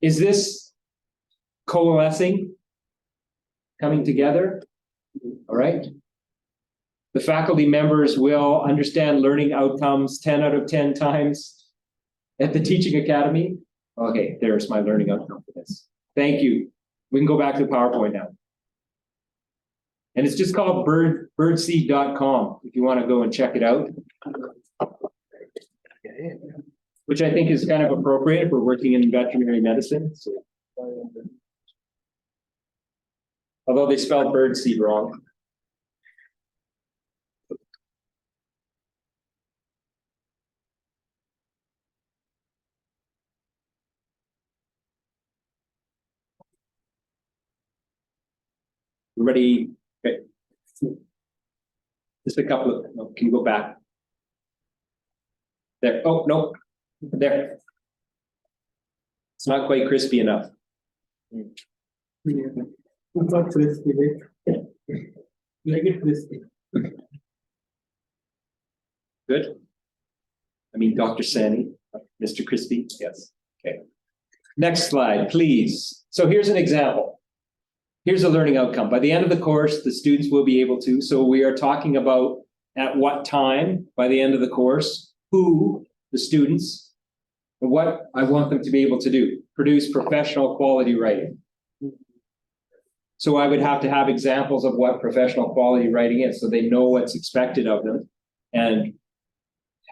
Is this coalescing? Coming together? All right. The faculty members will understand learning outcomes 10 out of 10 times at the Teaching Academy. Okay, there's my learning outcome for this. Thank you. We can go back to PowerPoint now. And it's just called birdseed.com if you want to go and check it out. Which I think is kind of appropriate if we're working in veterinary medicine. So, although they spelled birdseed wrong. Ready? Okay. Just a couple of, no, can you go back? There, oh, no, there. It's not quite crispy enough. It's not crispy, right? Make it crispy. Good. I mean, Dr. Sani, Mr. Crispy, yes, okay. Next slide, please. So here's an example. Here's a learning outcome. By the end of the course, the students will be able to, so we are talking about at what time by the end of the course, who, the students, and what I want them to be able to do, produce professional quality writing. So I would have to have examples of what professional quality writing is, so they know what's expected of them and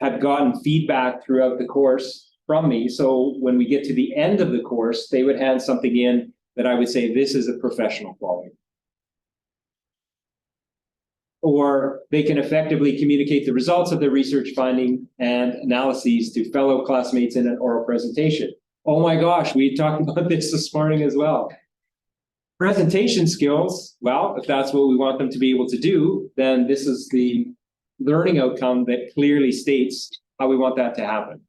have gotten feedback throughout the course from me. So when we get to the end of the course, they would hand something in that I would say, this is a professional quality. Or they can effectively communicate the results of their research finding and analyses to fellow classmates in an oral presentation. Oh my gosh, we talked about this morning as well. Presentation skills, well, if that's what we want them to be able to do, then this is the learning outcome that clearly states how we want that to happen.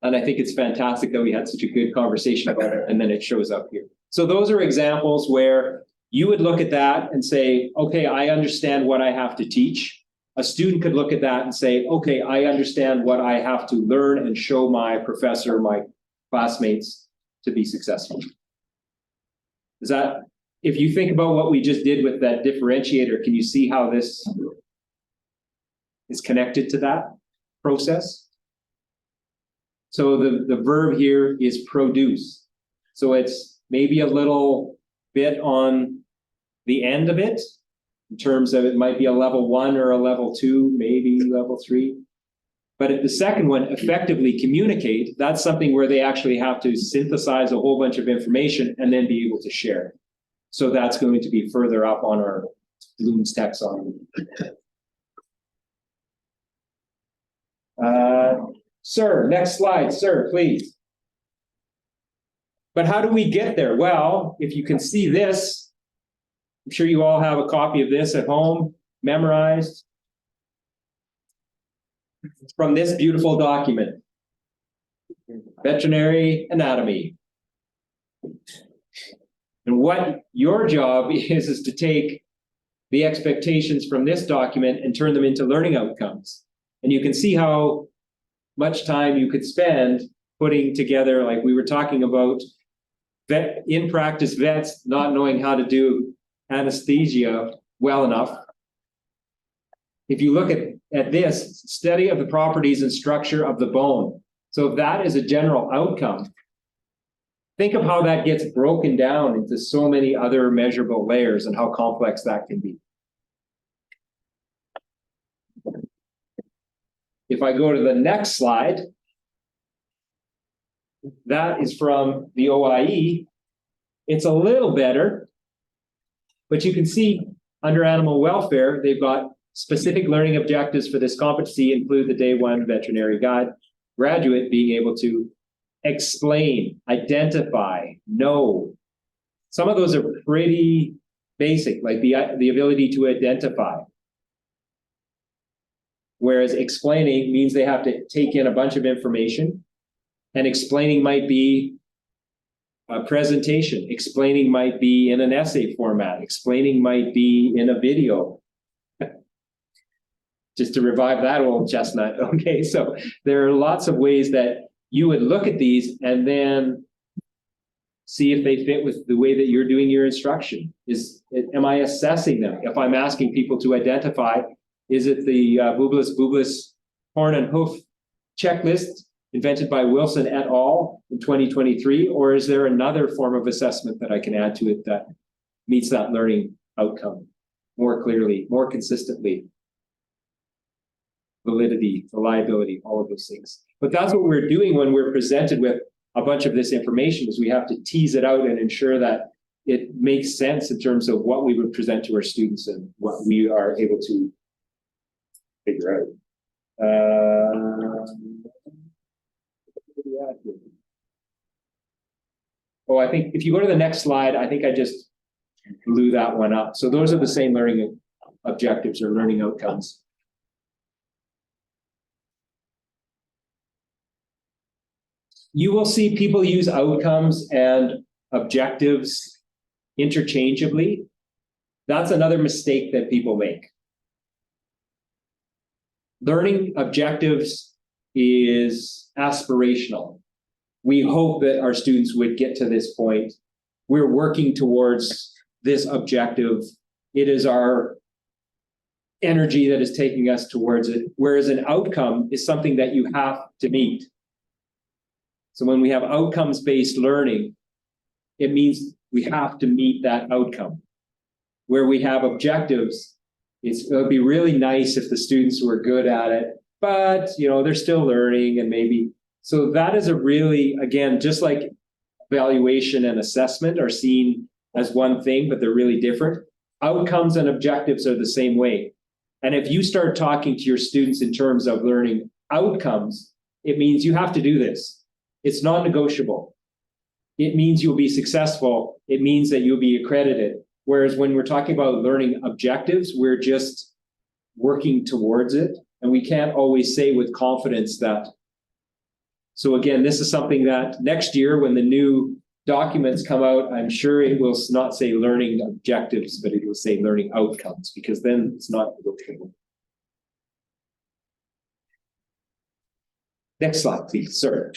And I think it's fantastic that we had such a good conversation about it, and then it shows up here. So those are examples where you would look at that and say, okay, I understand what I have to teach. A student could look at that and say, okay, I understand what I have to learn and show my professor, my classmates to be successful. Is that, if you think about what we just did with that differentiator, can you see how this is connected to that process? So the verb here is produce. So it's maybe a little bit on the end of it, in terms of it might be a level 1 or a level 2, maybe level 3. But at the second one, effectively communicate, that's something where they actually have to synthesize a whole bunch of information and then be able to share it. So that's going to be further up on our Bloom's taxonomy. Sir, next slide, sir, please. But how do we get there? Well, if you can see this, I'm sure you all have a copy of this at home, memorized. It's from this beautiful document, Veterinary Anatomy. And what your job is to take the expectations from this document and turn them into learning outcomes. And you can see how much time you could spend putting together, like we were talking about, in practice vets not knowing how to do anesthesia well enough. If you look at this, study of the properties and structure of the bone. So if that is a general outcome, think of how that gets broken down into so many other measurable layers and how complex that can be. If I go to the next slide, that is from the OIE. It's a little better, but you can see under animal welfare, they've got specific learning objectives for this competency include the day 1 veterinary guide, graduate being able to explain, identify, know. Some of those are pretty basic, like the ability to identify. Whereas explaining means they have to take in a bunch of information, and explaining might be a presentation. Explaining might be in an essay format. Explaining might be in a video. Just to revive that old chestnut. Okay, so there are lots of ways that you would look at these and then see if they fit with the way that you're doing your instruction. Am I assessing them? If I'm asking people to identify, is it the Bublis horn and hoof checklist invented by Wilson et al. In 2023, or is there another form of assessment that I can add to it that meets that learning outcome more clearly, more consistently? Validity, reliability, all of those things. But that's what we're doing when we're presented with a bunch of this information, is we have to tease it out and ensure that it makes sense in terms of what we would present to our students and what we are able to figure out. Oh, I think if you go to the next slide, I think I just blew that one up. So those are the same learning objectives or learning outcomes. You will see people use outcomes and objectives interchangeably. That's another mistake that people make. Learning objectives is aspirational. We hope that our students would get to this point. We're working towards this objective. It is our energy that is taking us towards it, whereas an outcome is something that you have to meet. So when we have outcomes-based learning, it means we have to meet that outcome. Where we have objectives, it would be really nice if the students were good at it, but they're still learning and maybe. So that is a really, again, just like evaluation and assessment are seen as one thing, but they're really different. Outcomes and objectives are the same way. And if you start talking to your students in terms of learning outcomes, it means you have to do this. It's non-negotiable. It means you'll be successful. It means that you'll be accredited. Whereas when we're talking about learning objectives, we're just working towards it. And we can't always say with confidence that. So again, this is something that next year when the new documents come out, I'm sure it will not say learning objectives, but it will say learning outcomes, because then it's not negotiable. Next slide, please, sir.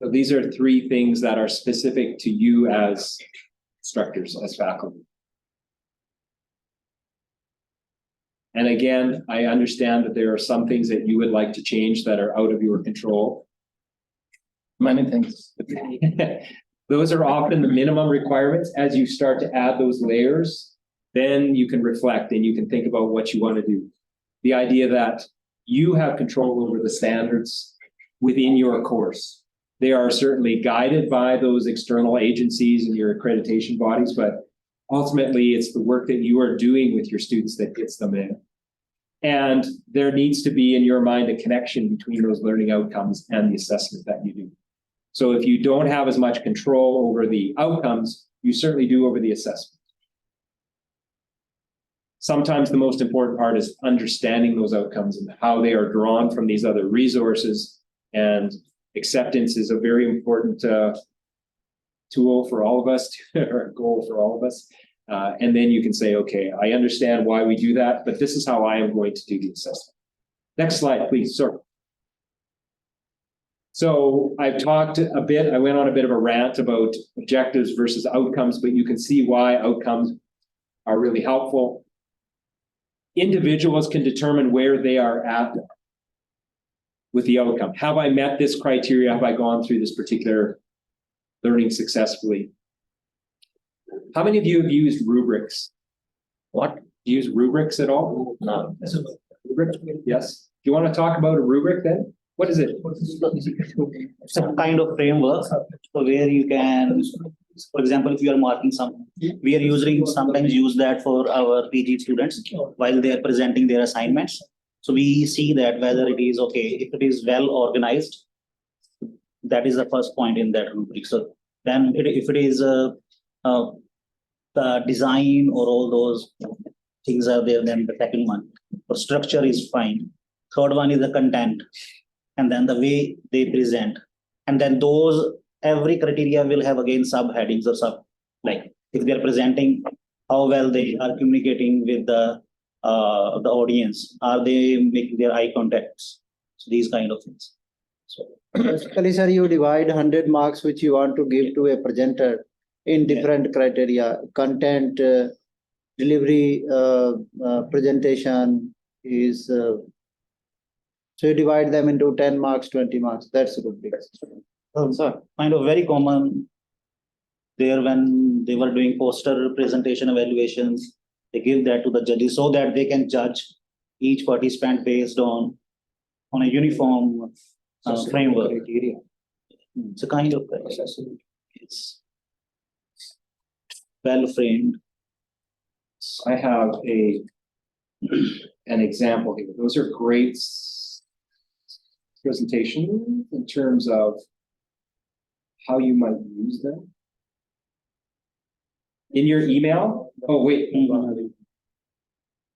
So these are three things that are specific to you as instructors, as faculty. And again, I understand that there are some things that you would like to change that are out of your control. Many things. Those are often the minimum requirements. As you start to add those layers, then you can reflect and you can think about what you want to do. The idea that you have control over the standards within your course. They are certainly guided by those external agencies and your accreditation bodies, but ultimately it's the work that you are doing with your students that gets them in. And there needs to be in your mind a connection between those learning outcomes and the assessment that you do. So if you don't have as much control over the outcomes, you certainly do over the assessment. Sometimes the most important part is understanding those outcomes and how they are drawn from these other resources, and acceptance is a very important tool for all of us, or a goal for all of us. And then you can say, okay, I understand why we do that, but this is how I am going to do the assessment. Next slide, please, sir. So I've talked a bit, I went on a bit of a rant about objectives versus outcomes, but you can see why outcomes are really helpful. Individuals can determine where they are at with the outcome. Have I met this criteria? Have I gone through this particular learning successfully? How many of you have used rubrics? What? Do you use rubrics at all? No. Rubric? Yes. Do you want to talk about a rubric then? What is it? Some kind of framework, so where you can, for example, if you are marking something, we are usually sometimes use that for our PG students while they are presenting their assignments. So we see that whether it is okay, if it is well organized, that is the first point in that rubric. So then if it is the design or all those things are there, then the second one. But structure is fine. Third one is the content, and then the way they present. And then those, every criteria will have again subheadings or like if they're presenting, how well they are communicating with the audience, are they making their eye contacts? So these kind of things. So Basically, sir, you divide 100 marks which you want to give to a presenter in different criteria, content, delivery, presentation is, so you divide them into 10 marks, 20 marks. That's good. so kind of very common there when they were doing poster presentation evaluations, they give that to the judges so that they can judge each participant based on a uniform framework. It's a kind of it's well framed. I have an example here. Those are great presentation in terms of how you might use them. In your email, oh wait,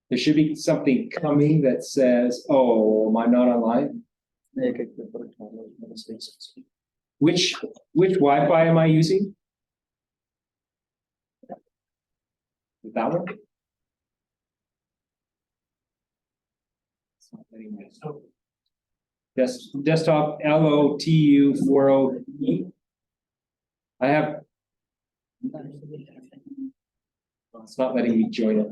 there should be something coming that says, oh, am I not online? Which Wi-Fi am I using? That one? It's not letting me- Desktop LOTU 40E. I have. It's not letting me join it.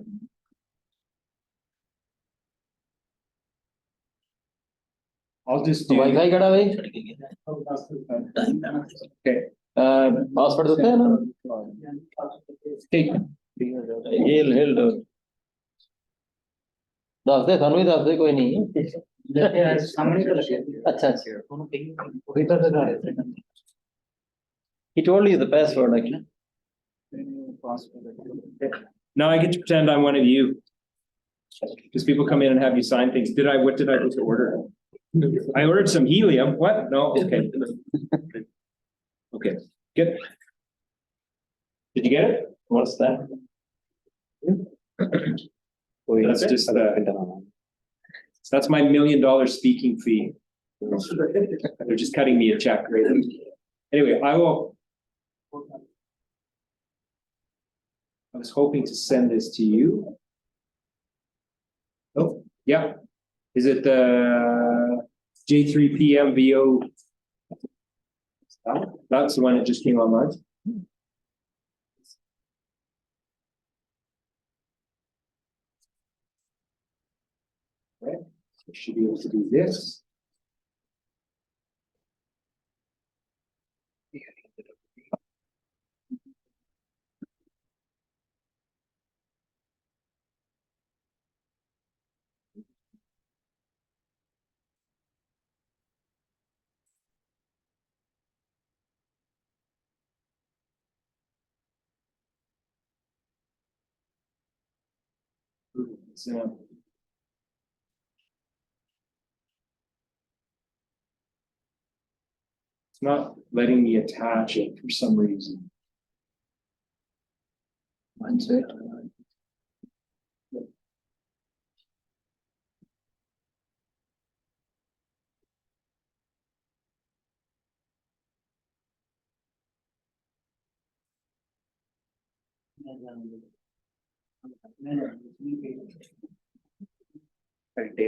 I'll just do. Wifi कड़ा भाई Okay. Password देते हैं ना Take. Hello दस दे थानू ही दस दे कोई नहीं अच्छा अच्छा he told you the password actually. Now I get to pretend I'm one of you. Because people come in and have you sign things. What did I just order? I ordered some helium. What? No, okay. Okay, good. Did you get it? What's that? That's just that's my $1 million speaking fee. They're just cutting me a check, right? Anyway, I was hoping to send this to you. Oh, yeah. Is it J3PMVO? That's the one that just came online. Okay, so I should be able to do this. So, it's not letting me attach it for some reason. Mine's it.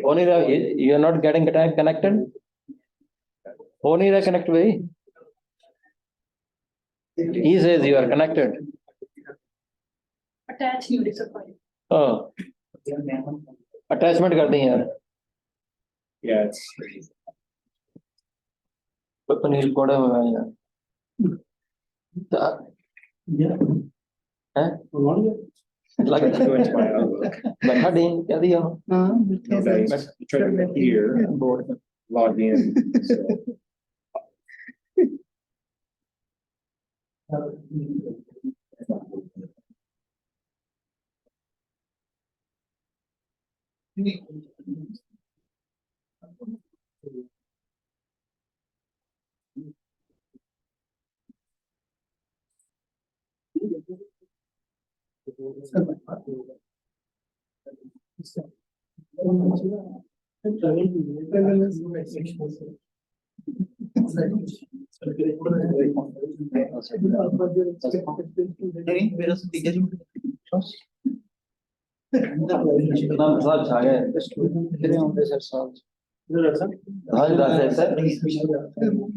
Only you are not getting connected. Only the connect way. He says you are connected. Attach new disappoint. Oh. Attachment कर दी यार. Yeah, it's paneer कोड़े हुए हैं यार. हैं? लगा go into my Outlook. बैठा नहीं क्या दिया? Okay, try to get here, log in. So.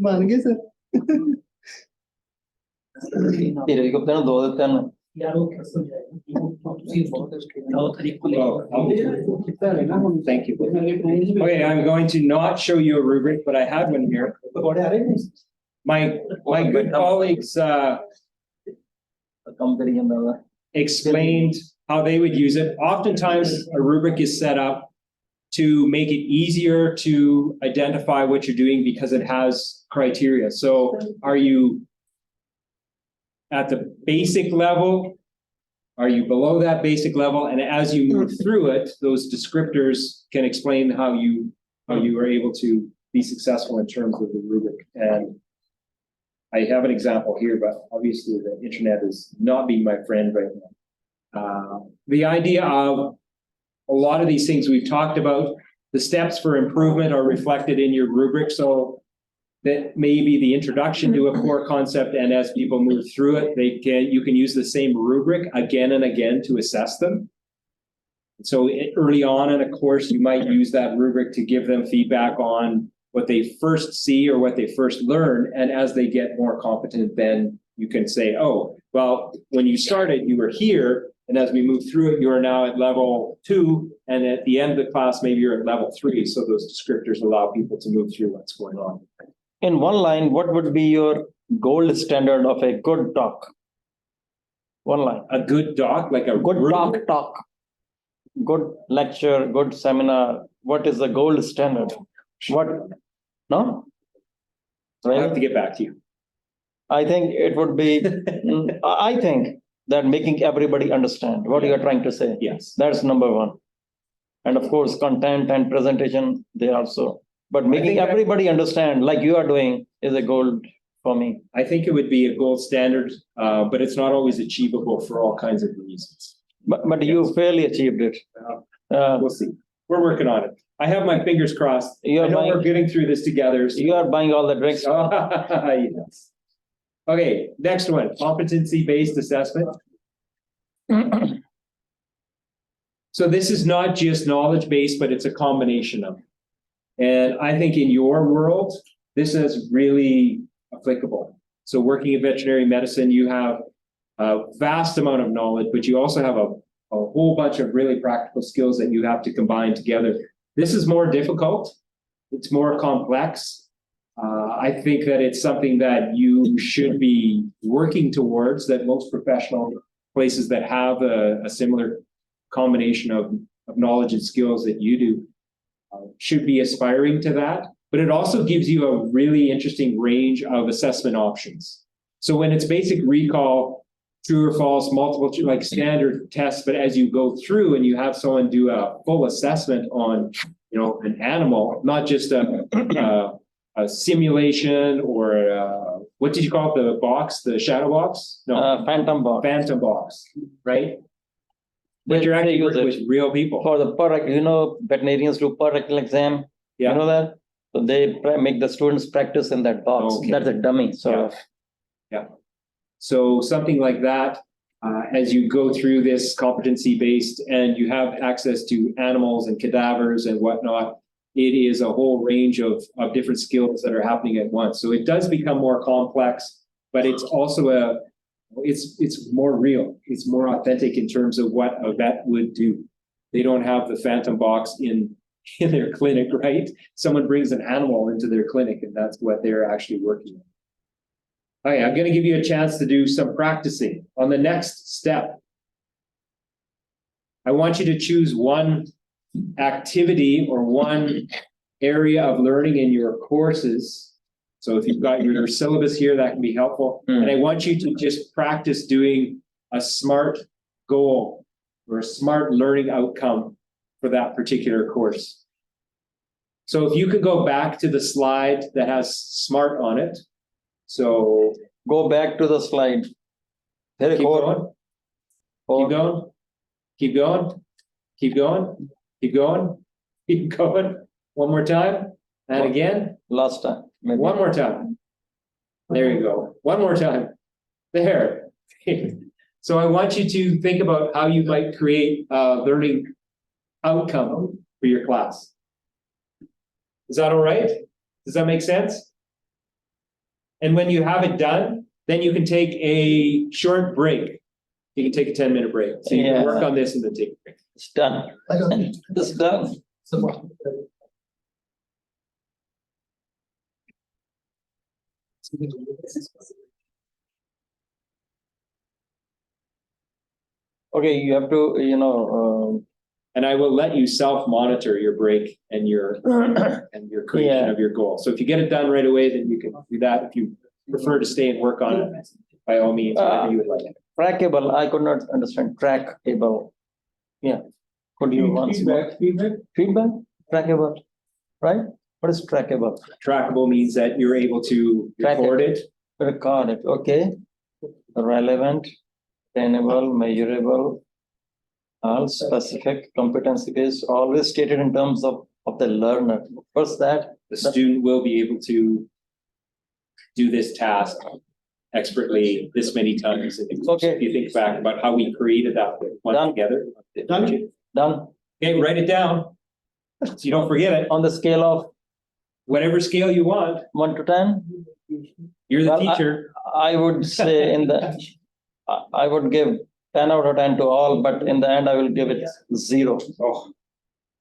मान गए सर ਧੀਰਜ ਗੁਪਤਾ ਨੂੰ 2 ਦਿੱਤੇ ਨੇ। Thank you. Okay, I'm going to not show you a rubric, but I had one here. My good colleagues ਕੰਮ ਕਰੀ ਜਾਂਦਾ ਵਾ। explained how they would use it. Oftentimes, a rubric is set up to make it easier to identify what you're doing because it has criteria. So are you at the basic level? Are you below that basic level? And as you move through it, those descriptors can explain how you are able to be successful in terms of the rubric. And I have an example here, but obviously the internet is not being my friend right now. The idea of a lot of these things we've talked about, the steps for improvement are reflected in your rubric. So that may be the introduction to a core concept, and as people move through it, you can use the same rubric again and again to assess them. So early on in a course, you might use that rubric to give them feedback on what they first see or what they first learn. And as they get more competent, then you can say, oh, well, when you started, you were here. And as we move through it, you are now at level 2. And at the end of the class, maybe you're at level 3. So those descriptors allow people to move through what's going on. In one line, what would be your gold standard of a good talk? One line. A good doc, like a Good rubric. talk. Good lecture, good seminar. What is the gold standard? What? No? I'll have Right? to get back to you. I think it would be, I think that making everybody understand what you are trying to say. Yes. That's number 1. And of course, content and presentation, they also. But making think that- everybody understand like you are doing is a gold for me. I think it would be a gold standard, but it's not always achievable for all kinds of reasons. But you fairly achieved it. We'll see. We're working on it. I have my fingers crossed. You I are know we're buying, getting through this together. so- you are buying all the drinks. Yes. Okay, next one, competency-based assessment. So this is not just knowledge-based, but it's a combination of. And I think in your world, this is really applicable. So working in veterinary medicine, you have a vast amount of knowledge, but you also have a whole bunch of really practical skills that you have to combine together. This is more difficult. It's more complex. I think that it's something that you should be working towards, that most professional places that have a similar combination of knowledge and skills that you do should be aspiring to that. But it also gives you a really interesting range of assessment options. So when it's basic recall, true or false, multiple, like standard tests, but as you go through and you have someone do a full assessment on, an animal, not just a simulation or what did you call it? The box, the shadow box? No, Phantom box. phantom box, right? But you're They actually use working it with real people. for the per, veterinarians do per rectal exam. Yeah. You know that? So they make the students practice in that box. Okay. That's a dummy, sort Yeah. of. So something like that, as you go through this competency-based and you have access to animals and cadavers and whatnot, it is a whole range of different skills that are happening at once. So it does become more complex, but it's also it's more real. It's more authentic in terms of what a vet would do. They don't have the phantom box in their clinic, right? Someone brings an animal into their clinic and that's what they're actually working on. Okay, I'm gonna give you a chance to do some practicing. On the next step, I want you to choose one activity or one area of learning in your courses. So if you've got your syllabus here, that can be helpful. And I want you to just practice doing a SMART goal or a SMART learning outcome for that particular course. So if you could go back to the slide that has SMART on it. So Go back to the slide. Very keep cool. going, keep going, keep going, keep going. Keep going, keep going. One more time, and again, Last time. maybe. one more time. There you go. One more time. There. So I want you to think about how you might create a learning outcome for your class. Is that all right? Does that make sense? And when you have it done, then you can take a short break. You can take a 10-minute break. So you can work Yeah. on this and then take a break. It's done. It's done. Okay, you have to, And I will let you self-monitor your break and your creation Yeah. of your goal. So if you get it done right away, then you can do that. If you prefer to stay and work on it, by all means, whatever you would like. trackable, I could not understand trackable. Yeah. Could you once more? Feedback, trackable, right? What is trackable? Trackable means that you're able to Track it. record it. Record it, okay. Relevant, attainable, measurable. All specific competency based, always stated in terms of the learner. First that, The student will be able to do this task expertly this many times. Okay. If you think back about how we created that one Done. together. done Okay, write it down. So you don't forget it. on the scale of Whatever scale you want, 1 to 10. you're the Well, teacher. I would say I would give 10 out of 10 to all, but in the end, I will give it 0. Oh,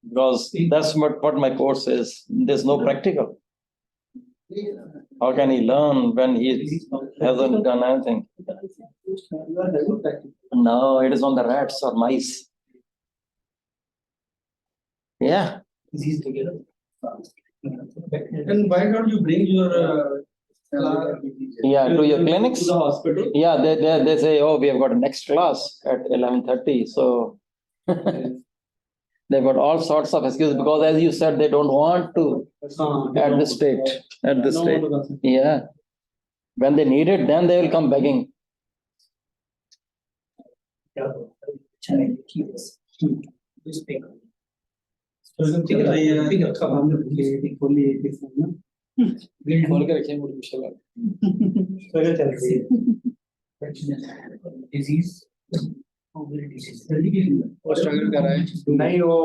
Because that's what my course is. There's no practical. How can he learn when he hasn't done anything? No, it is on the rats or mice. Yeah, Then why don't you bring your yeah, to your clinics. to the hospital? Yeah, they say, oh, we have got a next class at 11:30, so. They've got all sorts of excuses because as you said, they don't want to at this state, Yeah. When they need it, then they will come begging. Disease. नहीं वो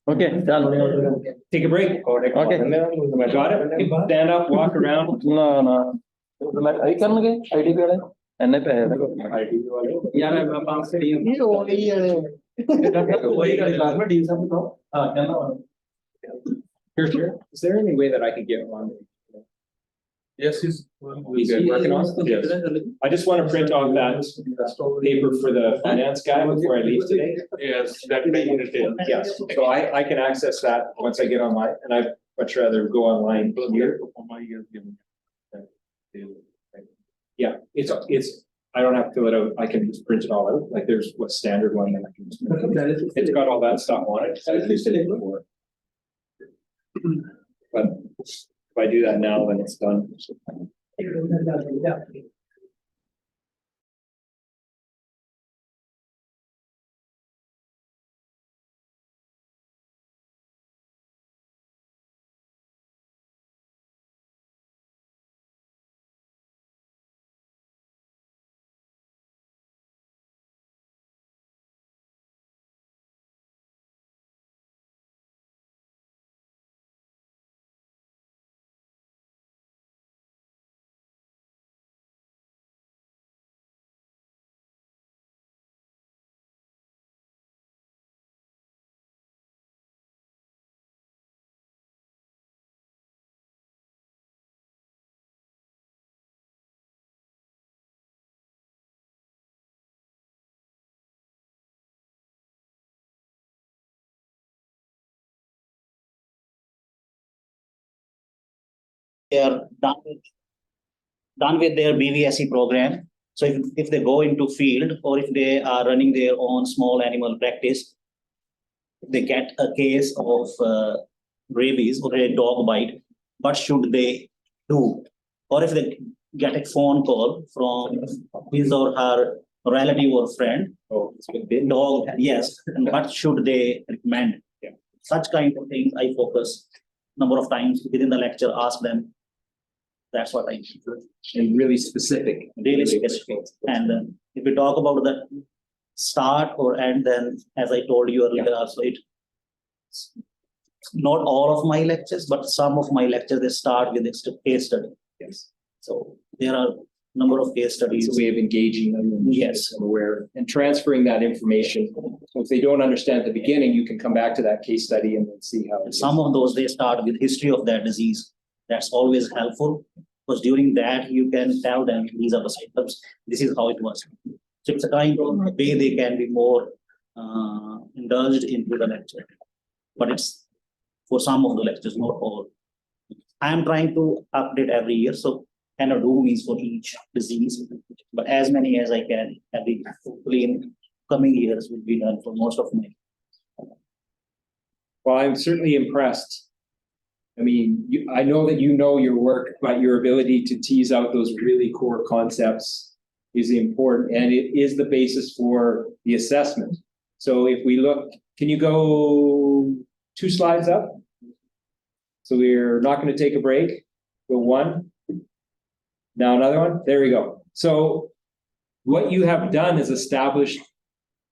Okay, done. take a break. Okay. Got it? Stand up, walk around. No. अभी करने गए IDP वाले NA पे है देखो यार मैं पास से ये वही क्लास में टीम सब बताओ हाँ करना Sure. Is there any way that I could get on? Yes, he's. He's working on it? Yes. I just want to print off that paper for the finance guy before I leave today. Yes, that may be detail. Yes, so I can access that once I get online, and I'd much rather go online here. Yeah, it's, I don't have to fill it out, I can just print it all out, like there's what standard one, then I can just. It's got all that stuff on it. But if I do that now, then it's done. They are done with their BVSC program. So if they go into field or if they are running their own small animal practice, if they get a case of rabies or a dog bite, what should they do? Or if they get a phone call from his or her relative or friend, Oh, it's been bitten. Dog, yes, and what should they recommend? Yeah. Such kind of things I focus number of times within the lecture, ask them. That's what I do. And really specific. Really specific. And if we talk about the start or end, then as I told you earlier, also it. Not all of my lectures, but some of my lectures, they start with a case study. Yes. So there are number of case It's studies. a way of engaging them. And Yes. I'm aware and transferring that information. So if they don't understand at the beginning, you can come back to that case study and then see how. it is. Some of those, they start with history of that disease. That's always helpful, because during that, you can tell them, these are the symptoms, this is how it was. So it's a kind of way they can be more indulged into the lecture. But it's for some of the lectures, not all. I am trying to update every year, so cannot do means for each disease, but as many as I can, hopefully in coming years will be done for most of my. Well, I'm certainly impressed. I mean, I know that you know your work, but your ability to tease out those really core concepts is important, and it is the basis for the assessment. So if we look, can you go 2 slides up? So we're not going to take a break. Go 1. Now another one. There we go. So what you have done is established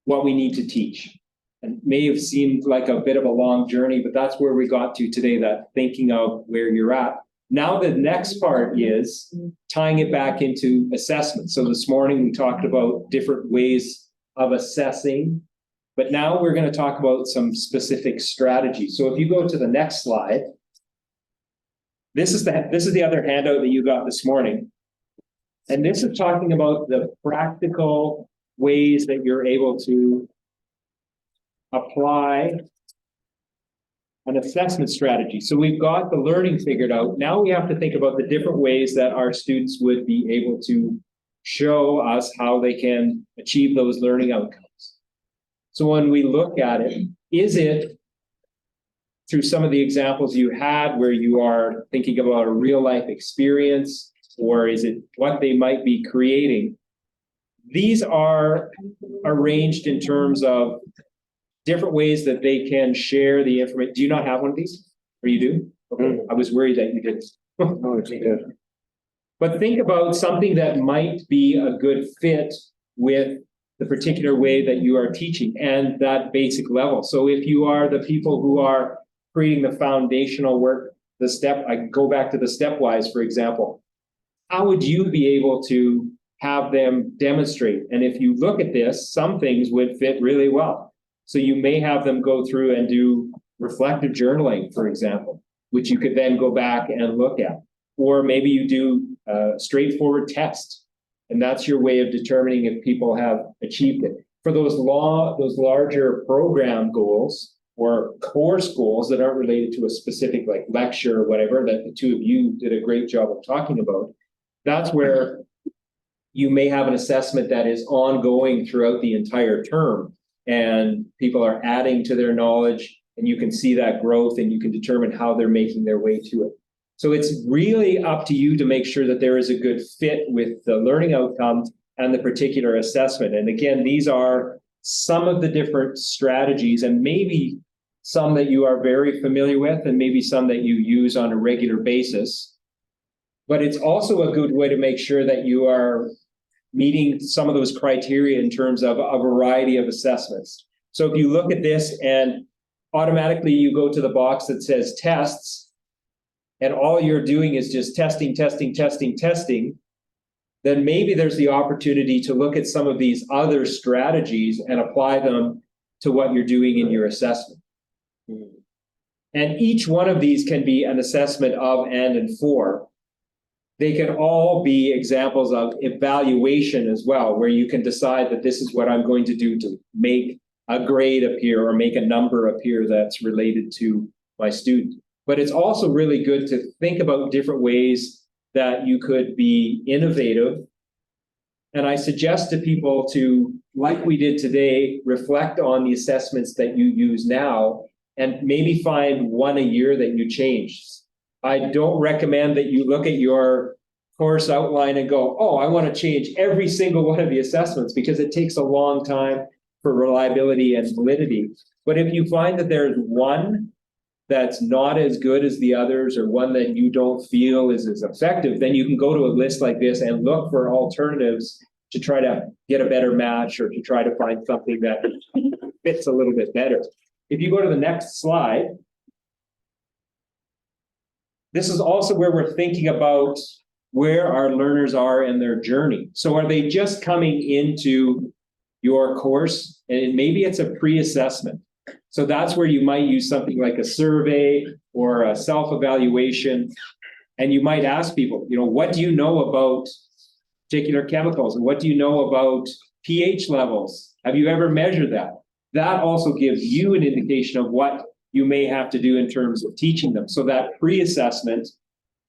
what we need to teach. And it may have seemed like a bit of a long journey, but that's where we got to today, that thinking of where you're at. Now the next part is tying it back into assessment. So this morning we talked about different ways of assessing, but now we're going to talk about some specific strategies. So if you go to the next slide, this is the other handout that you got this morning. And this is talking about the practical ways that you're able to apply an assessment strategy. So we've got the learning figured out. Now we have to think about the different ways that our students would be able to show us how they can achieve those learning outcomes. So when we look at it, is it through some of the examples you had where you are thinking about a real life experience, or is it what they might be creating? These are arranged in terms of different ways that they can share the information. Do you not have one of these? Or you do? Okay, I was worried that you didn't. No, it's good. But think about something that might be a good fit with the particular way that you are teaching and that basic level. So if you are the people who are creating the foundational work, I go back to the stepwise, for example. How would you be able to have them demonstrate? And if you look at this, some things would fit really well. So you may have them go through and do reflective journaling, for example, which you could then go back and look at. Or maybe you do a straightforward test, and that's your way of determining if people have achieved it. For those larger program goals or course goals that aren't related to a specific like lecture or whatever that the two of you did a great job of talking about, that's where you may have an assessment that is ongoing throughout the entire term, and people are adding to their knowledge, and you can see that growth and you can determine how they're making their way to it. So it's really up to you to make sure that there is a good fit with the learning outcome and the particular assessment. And again, these are some of the different strategies, and maybe some that you are very familiar with and maybe some that you use on a regular basis. But it's also a good way to make sure that you are meeting some of those criteria in terms of a variety of assessments. So if you look at this and automatically you go to the box that says tests, and all you're doing is just testing, then maybe there's the opportunity to look at some of these other strategies and apply them to what you're doing in your assessment. And each one of these can be an assessment of and for. They can all be examples of evaluation as well, where you can decide that this is what I'm going to do to make a grade appear or make a number appear that's related to my student. But it's also really good to think about different ways that you could be innovative. And I suggest to people to, like we did today, reflect on the assessments that you use now and maybe find one a year that you change. I don't recommend that you look at your course outline and go, oh, I want to change every single one of the assessments because it takes a long time for reliability and validity. But if you find that there's one that's not as good as the others, or one that you don't feel is as effective, then you can go to a list like this and look for alternatives to try to get a better match, or to try to find something that fits a little bit better. If you go to the next slide, this is also where we're thinking about where our learners are in their journey. So are they just coming into your course? And maybe it's a pre-assessment. So that's where you might use something like a survey or a self-evaluation. And you might ask people, you know, what do you know about particular chemicals? And what do you know about pH levels? Have you ever measured that? That also gives you an indication of what you may have to do in terms of teaching them. So that pre-assessment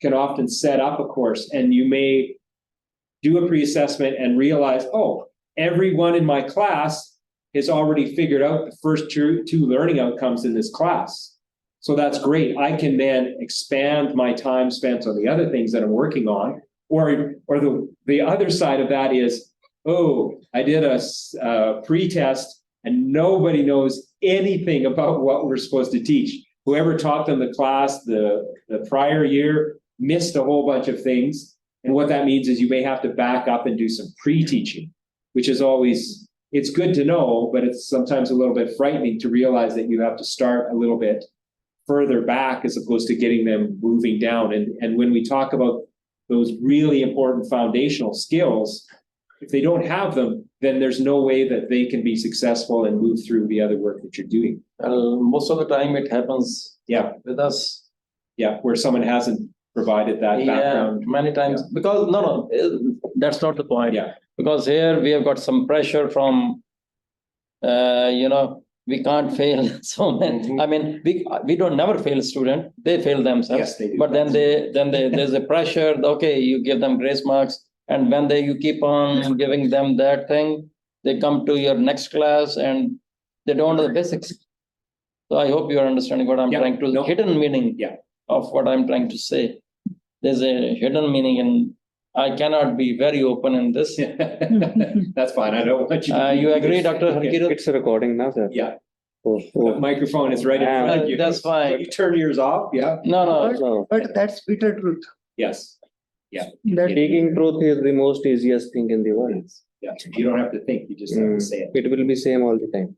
can often set up a course, and you may do a pre-assessment and realize, oh, everyone in my class has already figured out the first two learning outcomes in this class. So that's great. I can then expand my time spent on the other things that I'm working on. Or the other side of that is, oh, I did a pre-test and nobody knows anything about what we're supposed to teach. Whoever taught them the class the prior year missed a whole bunch of things. And what that means is you may have to back up and do some pre-teaching, which is always, it's good to know, but it's sometimes a little bit frightening to realize that you have to start a little bit further back as opposed to getting them moving down. And when we talk about those really important foundational skills, if they don't have them, then there's no way that they can be successful and move through the other work that you're doing. Most of the time it happens Yeah, with us. yeah, where someone hasn't provided that Yeah, background. many times, because that's not the point. Yeah. Because here we have got some pressure from, we can't fail so many. Mhm. I mean, we don't never fail a student, they fail themselves. Yes, they do. But then there's a pressure, okay, you give them grace marks, and when you keep on giving them that thing, they come to your next class and they don't know the basics. So I hope you are understanding what I'm Yeah, trying to, no. hidden meaning. Yeah. Of what I'm trying to say. There's a hidden meaning, and I cannot be very open in this. That's fine, I don't want you to. You agree, Dr. Okay. Harkirat? It's a recording now, sir. Yeah, Oh, the microphone is right in front of you. That's fine. So you turn yours off, yeah, No, no. But that's bitter truth. yes, That Speaking truth is the most easiest thing in the world. yeah, you don't have to think, you just have to say it. It will be same all the time.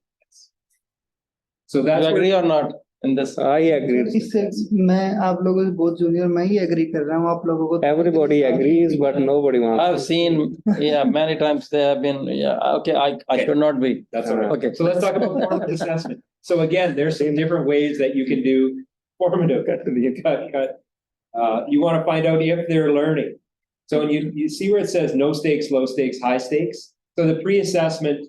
So that's you where, agree or not in this? I agree. इससे मैं आप लोगों से बहुत junior मैं ही agree कर रहा हूँ आप लोगों को Everybody agrees, but nobody I've wants. seen, many times they have been, okay, I should not be. that's all right. Okay. So let's talk about formative assessment. So again, there's some different ways that you can do formative, cut. You want to find out if they're learning. So when you see where it says no stakes, low stakes, high stakes. So the pre-assessment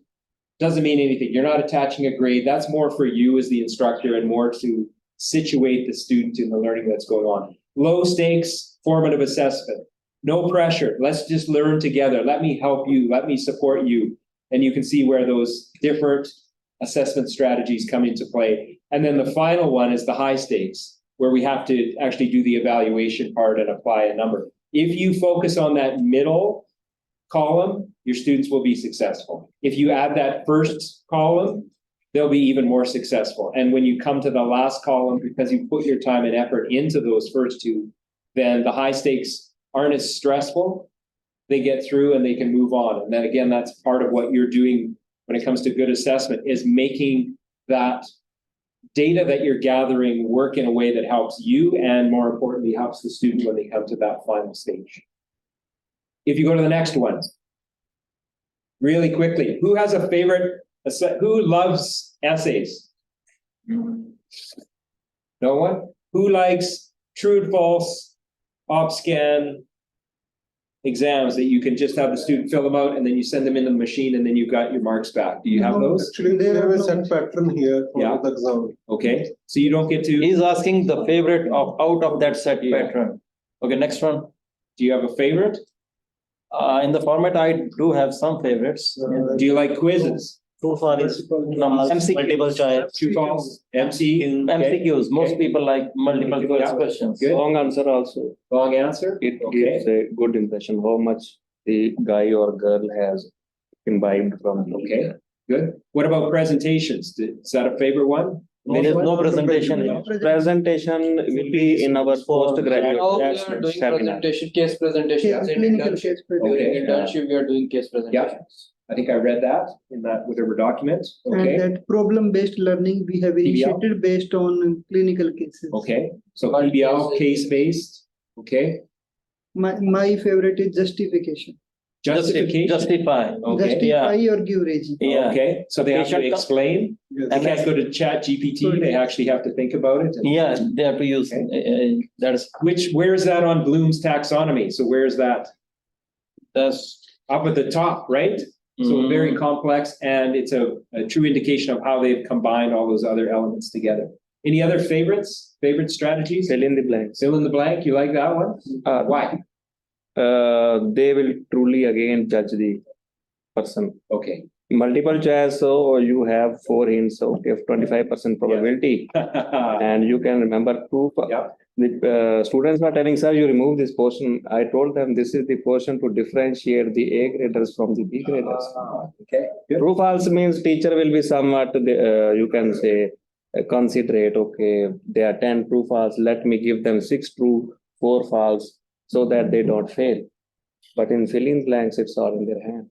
doesn't mean anything. You're not attaching a grade. That's more for you as the instructor and more to situate the student in the learning that's going on. Low stakes, formative assessment. No pressure. Let's just learn together. Let me help you. Let me support you. And you can see where those different assessment strategies come into play. And then the final one is the high stakes, where we have to actually do the evaluation part and apply a number. If you focus on that middle column, your students will be successful. If you add that first column, they'll be even more successful. And when you come to the last column, because you put your time and effort into those first two, then the high stakes aren't as stressful. They get through and they can move on. And then again, that's part of what you're doing when it comes to good assessment, is making that data that you're gathering work in a way that helps you and, more importantly, helps the student when they come to that final stage. If you go to the next one, really quickly, who has a favorite, who loves essays? No one? Who likes true and false, OpScan exams that you can just have the student fill them out and then you send them into the machine and then you've got your marks back? Do you have those? Actually, they have a set pattern here Yeah. for the exam. Okay, so you don't get to, He's asking the favorite out of that set Yeah. pattern. Okay, next one. do you have a favorite? In the format, I do have some favorites. Do you like quizzes? True false is from MCQ. multiple choice. True, false, MC. MCQs, most Okay. people like multiple choice Yeah. questions. Good. Wrong answer also. Wrong answer? It Okay. gives a good impression how much the guy or girl has imbibed from. the- Okay, good. What about presentations? Is that a favorite one? There is no presentation here. Presentation will be in our postgraduate How we are doing seminar. presentation, case presentations in Clinical internship. case Okay. During internship, we are doing case presentations. I think I read that in that whatever document. And Okay, that problem-based learning we have PBL? initiated based on clinical cases. okay. So PBL, case-based, okay. My favorite is justification. Justification. Justify. Okay, Justify or give reason. Yeah. okay. So they have to Patient co- explain. They can't go to Chat GPT. They actually have to think about it. Yeah, they have to use, that is, Where is that on Bloom's taxonomy? So where is that? that's. Up at the top, right? So very complex, and it's a true indication of how they've combined all those other elements together. Any other favorites, favorite strategies? Fill in the blanks. Fill in the blank, you like that one? Why? They will truly again judge the person. Okay. Multiple choice, so you have 4 hints, so you have 25% probability. And you can remember two. Yeah. The students are telling, sir, you remove this portion. I told them this is the portion to differentiate the A graders from the B graders. Okay, good. True false means teacher will be somewhat, you can say, considerate, okay, there are 10 true false, let me give them 6 true, 4 false, so that they don't fail. But in filling blanks, it's all in their hand.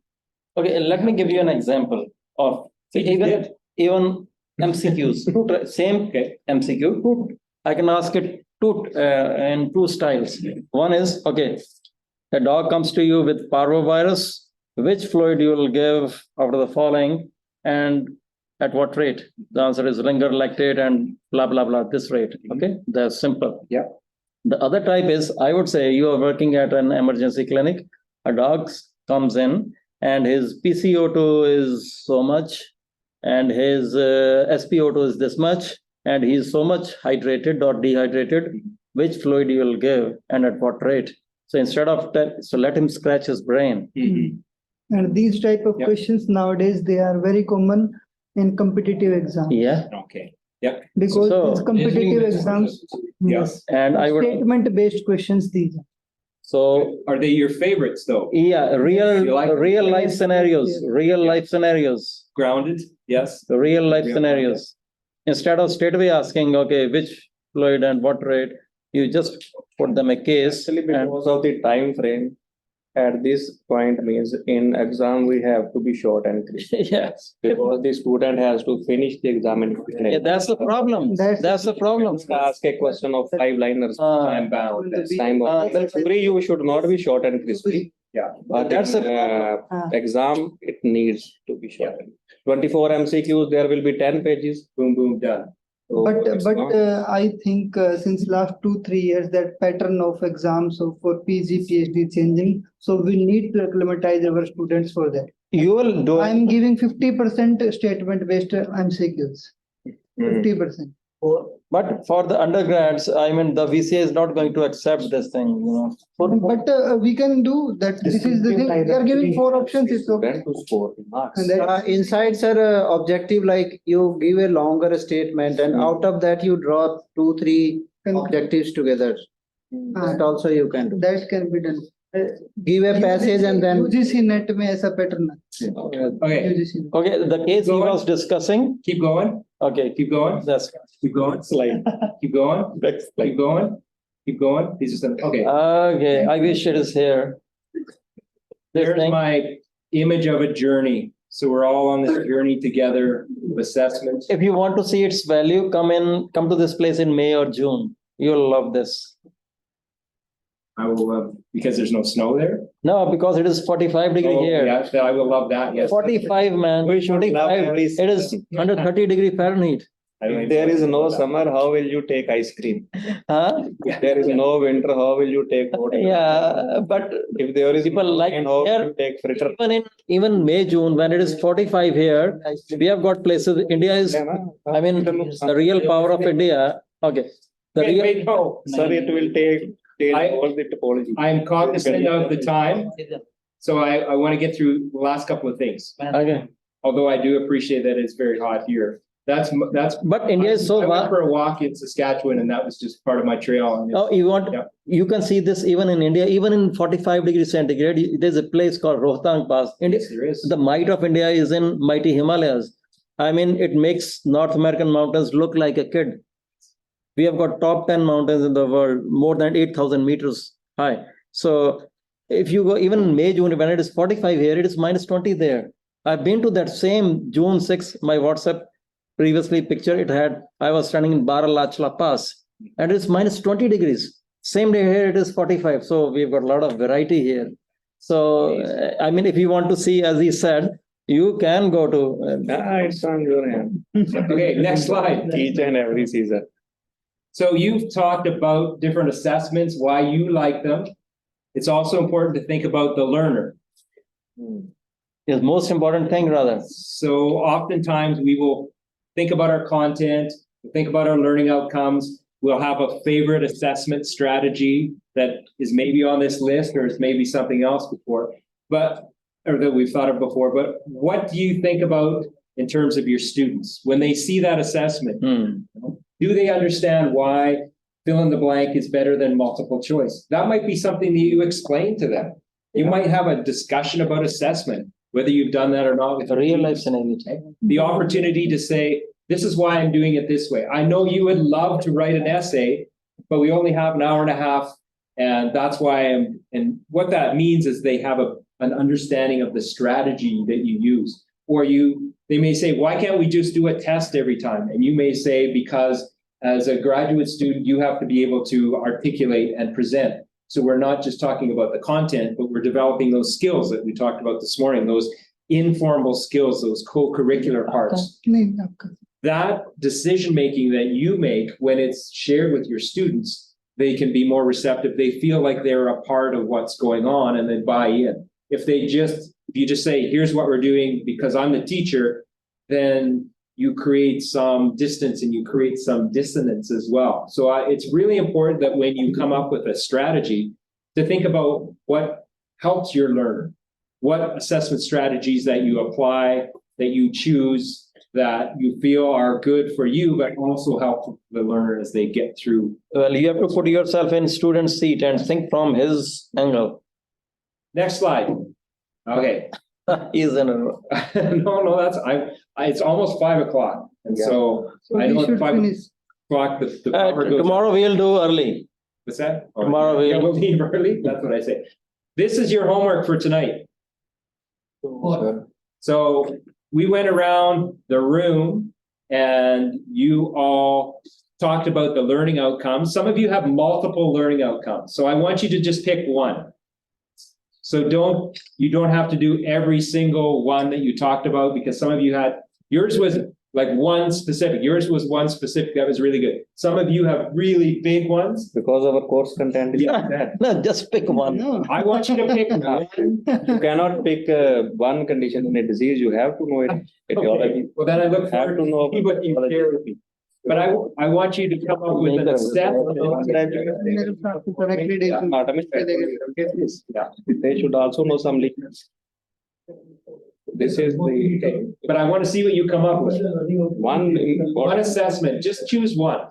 Okay, let me give you an example of, even MCQs, same Okay. MCQ, I can ask it in two styles. One is, okay, a dog comes to you with parvovirus, which fluid you will give after the following and at what rate? The answer is ringer lactate and blah, blah, blah, this rate, okay? That's simple. Yeah. The other type is, I would say you are working at an emergency clinic, a dog comes in and his PCO2 is so much and his SpO2 is this much and he is so much hydrated or dehydrated, which fluid you will give and at what rate? So instead of that, so let him scratch his brain. And these type of Yeah. questions nowadays, they are very common in competitive exams. Yeah, Okay, Because So- these competitive exams, Yeah. yes, and I would, statement-based questions these are. so are they your favorites though? yeah, You like- real life scenarios, real life scenarios. Grounded? Yes? The real life Real, scenarios. Instead of straightaway asking, okay, which fluid and what rate, you just put them a case. Actually, and- because of the time frame, at this point means in exam, we have to be short and crisp. Yes, Because the student has to finish the exam in yeah, that's the problem. That's the problem. Ask a question of 5 liners. I'm bound. That's Time. Agree, you should not be short and crispy. Yeah. But That's in, exam, it needs to be short. 24 MCQs, there will be 10 pages. Boom, boom, done. So it's not- I think since last 2-3 years, that pattern of exams for PG, PhD changing. So we need to acclimatize our students for that. You will do, I'm giving 50% statement-based MCQs, 50%. but for the undergrads, I mean, the VCA is not going to accept this thing, you know. But we can do that. This is the thing. We are giving 4 options. It's okay. Student to score marks. And that- Inside, sir, objective, like you give a longer statement and out of that you draw 2-3 objectives together. That also you can do. That can be done. Give a passage and then. UGC net में ऐसा pattern है. Okay, UGC. Okay, the case he was discussing, keep going, okay, keep going, that's, keep going, Slide. keep going, Next slide. keep going, keep going. These are some, okay. okay, I wish it is here. This There's thing, my image of a journey. So we're all on this journey together of assessment. if you want to see its value, come to this place in May or June. You'll love this. I will, because there's no snow there. No, because it is 45-degree Oh, here. yeah, I will love that, yes. 45, man, We should love 45, every it is 130-degree Fahrenheit. If there is no summer, how will you take ice cream? Huh? If there is no winter, how will you take water? Yeah, but If there is people like rain, how will here- you take fritter? even May, June, when it is 45 here, we have got places, India is, I mean, the real power of India, okay. The Wait, real, wait, no. Sir, it will take I- all the topology. I am cognizant of the time, so I want to get through the last couple of things. okay, although I do appreciate that it's very hot here. That's. But India is so I went vast. for a walk in Saskatchewan and that was just part of my trail. And it's- Oh, you want, Yeah. you can see this even in India, even in 45 degrees centigrade, there's a place called Rohtang Pass. India, Yes, there is. the might of India is in mighty Himalayas. I mean, it makes North American mountains look like a kid. We have got top 10 mountains in the world, more than 8,000 meters high. So if you go even in May, June, when it is 45 here, it is minus 20 there. I've been to that same June 6, my WhatsApp previously picture, it had, I was standing in Baralachla Pass and it's minus 20 degrees. Same day here, it is 45. So we've got a lot of variety here. So, I mean, if you want to see, as he said, you can go to. It's on your hand. Okay, next slide. Each and every season. So you've talked about different assessments, why you like them. It's also important to think about the learner. Is most important thing rather. So oftentimes we will think about our content, think about our learning outcomes. We'll have a favorite assessment strategy that is maybe on this list or is maybe something else before, or that we've thought of before. But what do you think about in terms of your students when they see that assessment? Do they understand why fill in the blank is better than multiple choice? That might be something that you explain to them. You might have a discussion about assessment, whether you've done that or not with A real life students. scenario. The opportunity to say, this is why I'm doing it this way. I know you would love to write an essay, but we only have an hour and a half. And that's why and what that means is they have an understanding of the strategy that you use. Or they may say, why can't we just do a test every time? And you may say, because as a graduate student, you have to be able to articulate and present. So we're not just talking about the content, but we're developing those skills that we talked about this morning, those informal skills, those co-curricular parts. That decision-making that you make when it's shared with your students, they can be more receptive. They feel like they're a part of what's going on and they buy in. If you just say, here's what we're doing because I'm the teacher, then you create some distance and you create some dissonance as well. So it's really important that when you come up with a strategy to think about what helps your learner, what assessment strategies that you apply, that you choose, that you feel are good for you, but also help the learner as they get through. Well, you have to put yourself in student's seat and think from his angle. Next slide. Okay. He's in a. No, it's almost 5 o'clock. And so I know at 5 o'clock, the power goes. Tomorrow we'll do early. What's that? Oh, Tomorrow yeah, we'll leave early. That's what I say. This is your homework for tonight. So we went around the room and you all talked about the learning outcomes. Some of you have multiple learning outcomes. So I want you to just pick one. So you don't have to do every single one that you talked about because some of you yours was like one specific. Yours was one specific that was really good. Some of you have really big ones. Because our course content is like that. No, just pick one. I want you to pick one. You cannot pick one condition in a disease. You have to know it. Okay. Well, then I look Have forward to know to see what you share with me. But I want you to come up with an assessment. Yeah, they should also know some leaks. This is the But I want to see what you come up with. one Assessment, just choose one.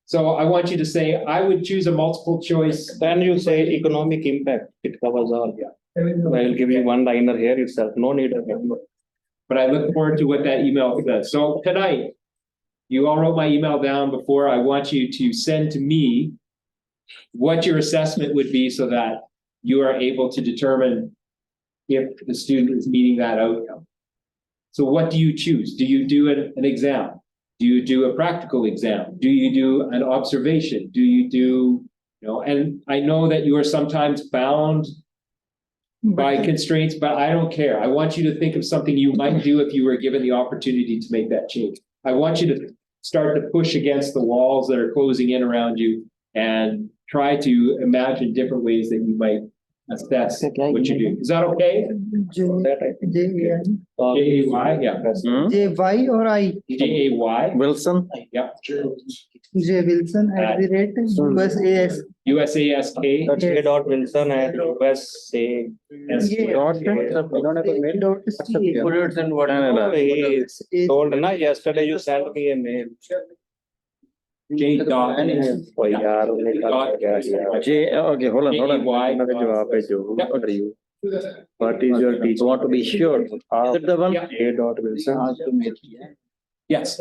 So I want you to say, I would choose a multiple choice. Then you say economic impact. It covers all. I will give you one liner here itself. No need of. But I look forward to what that email says. So tonight, you all wrote my email down before. I want you to send to me what your assessment would be so that you are able to determine if the student is meeting that outcome. So what do you choose? Do you do an exam? Do you do a practical exam? Do you do an observation? Do you do, and I know that you are sometimes bound by constraints, but I don't care. I want you to think of something you might do if you were given the opportunity to make that change. I want you to start to push against the walls that are closing in around you and try to imagine different ways that you might assess what you do. Is that okay? That I think. J-A-Y, yeah. Hmm? J-Y or I? J-A-Y, Wilson, yep. J Wilson at the rate USAS. USASK. That's A. Dot Wilson at USA. Yeah. Dot. You don't have a mail? Dot C. Put it in what? No, he told, na, yesterday you sent me a mail. J dot. Oh, yaar, unne kal kya kiya? J, okay, hold on. J-A-Y. Unne jawab bhejo. Yep. What are you? What is your You teacher? want to be sure. Is it the one? Yeah. A. Dot Wilson. Yes.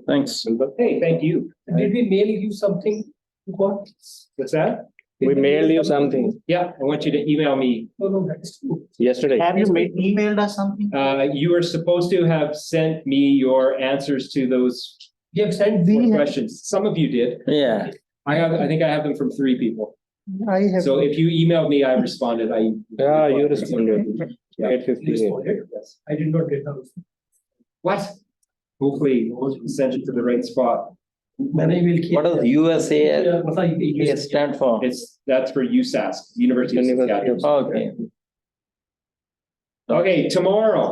Thanks. Hey, thank you. Did we mail you something? What? What's that? We mailed you something Yeah, I want you to email me. No, that's true. yesterday. Have you emailed us something? You were supposed to have sent me your answers to those We have sent We have, questions. Some of you did. Yeah, I think I have them from 3 people. I have. So if you emailed me, I responded. Yeah, you responded. Yeah. 8:58. Yes. I did not get those. What? Hopefully, we'll send it to the right spot. Then I will keep. what does USA USA stand for? That's for USask, University of University of Saskatchewan. Okay, Okay, tomorrow,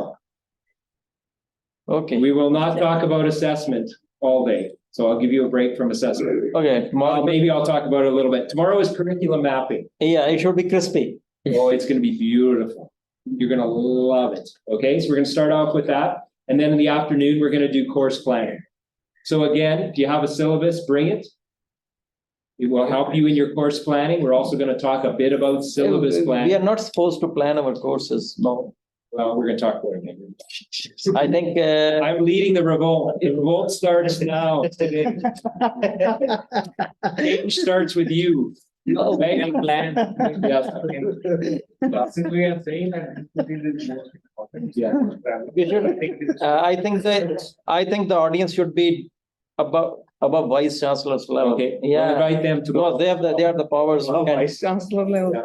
okay, we will not talk about assessment all day. So I'll give you a break from assessment. okay. Well, Tomorrow, maybe I'll talk about it a little bit. Tomorrow is curriculum mapping. yeah, it should be crispy. Oh, it's gonna be beautiful. You're gonna love it. Okay, so we're gonna start off with that. And then in the afternoon, we're gonna do course planning. So again, if you have a syllabus, bring it. It will help you in your course planning. We're also gonna talk a bit about syllabus We planning. are not supposed to plan our courses, no. Well, we're gonna talk about it again. I think, I'm leading the revolt. The revolt starts now. Change starts with you. Make a plan. Yes. Since we are saying that. Yeah. we should, I think the audience should be above vice chancellor's level. Okay, we'll Yeah, invite them to. because they are the powers. Vice Chancellor level.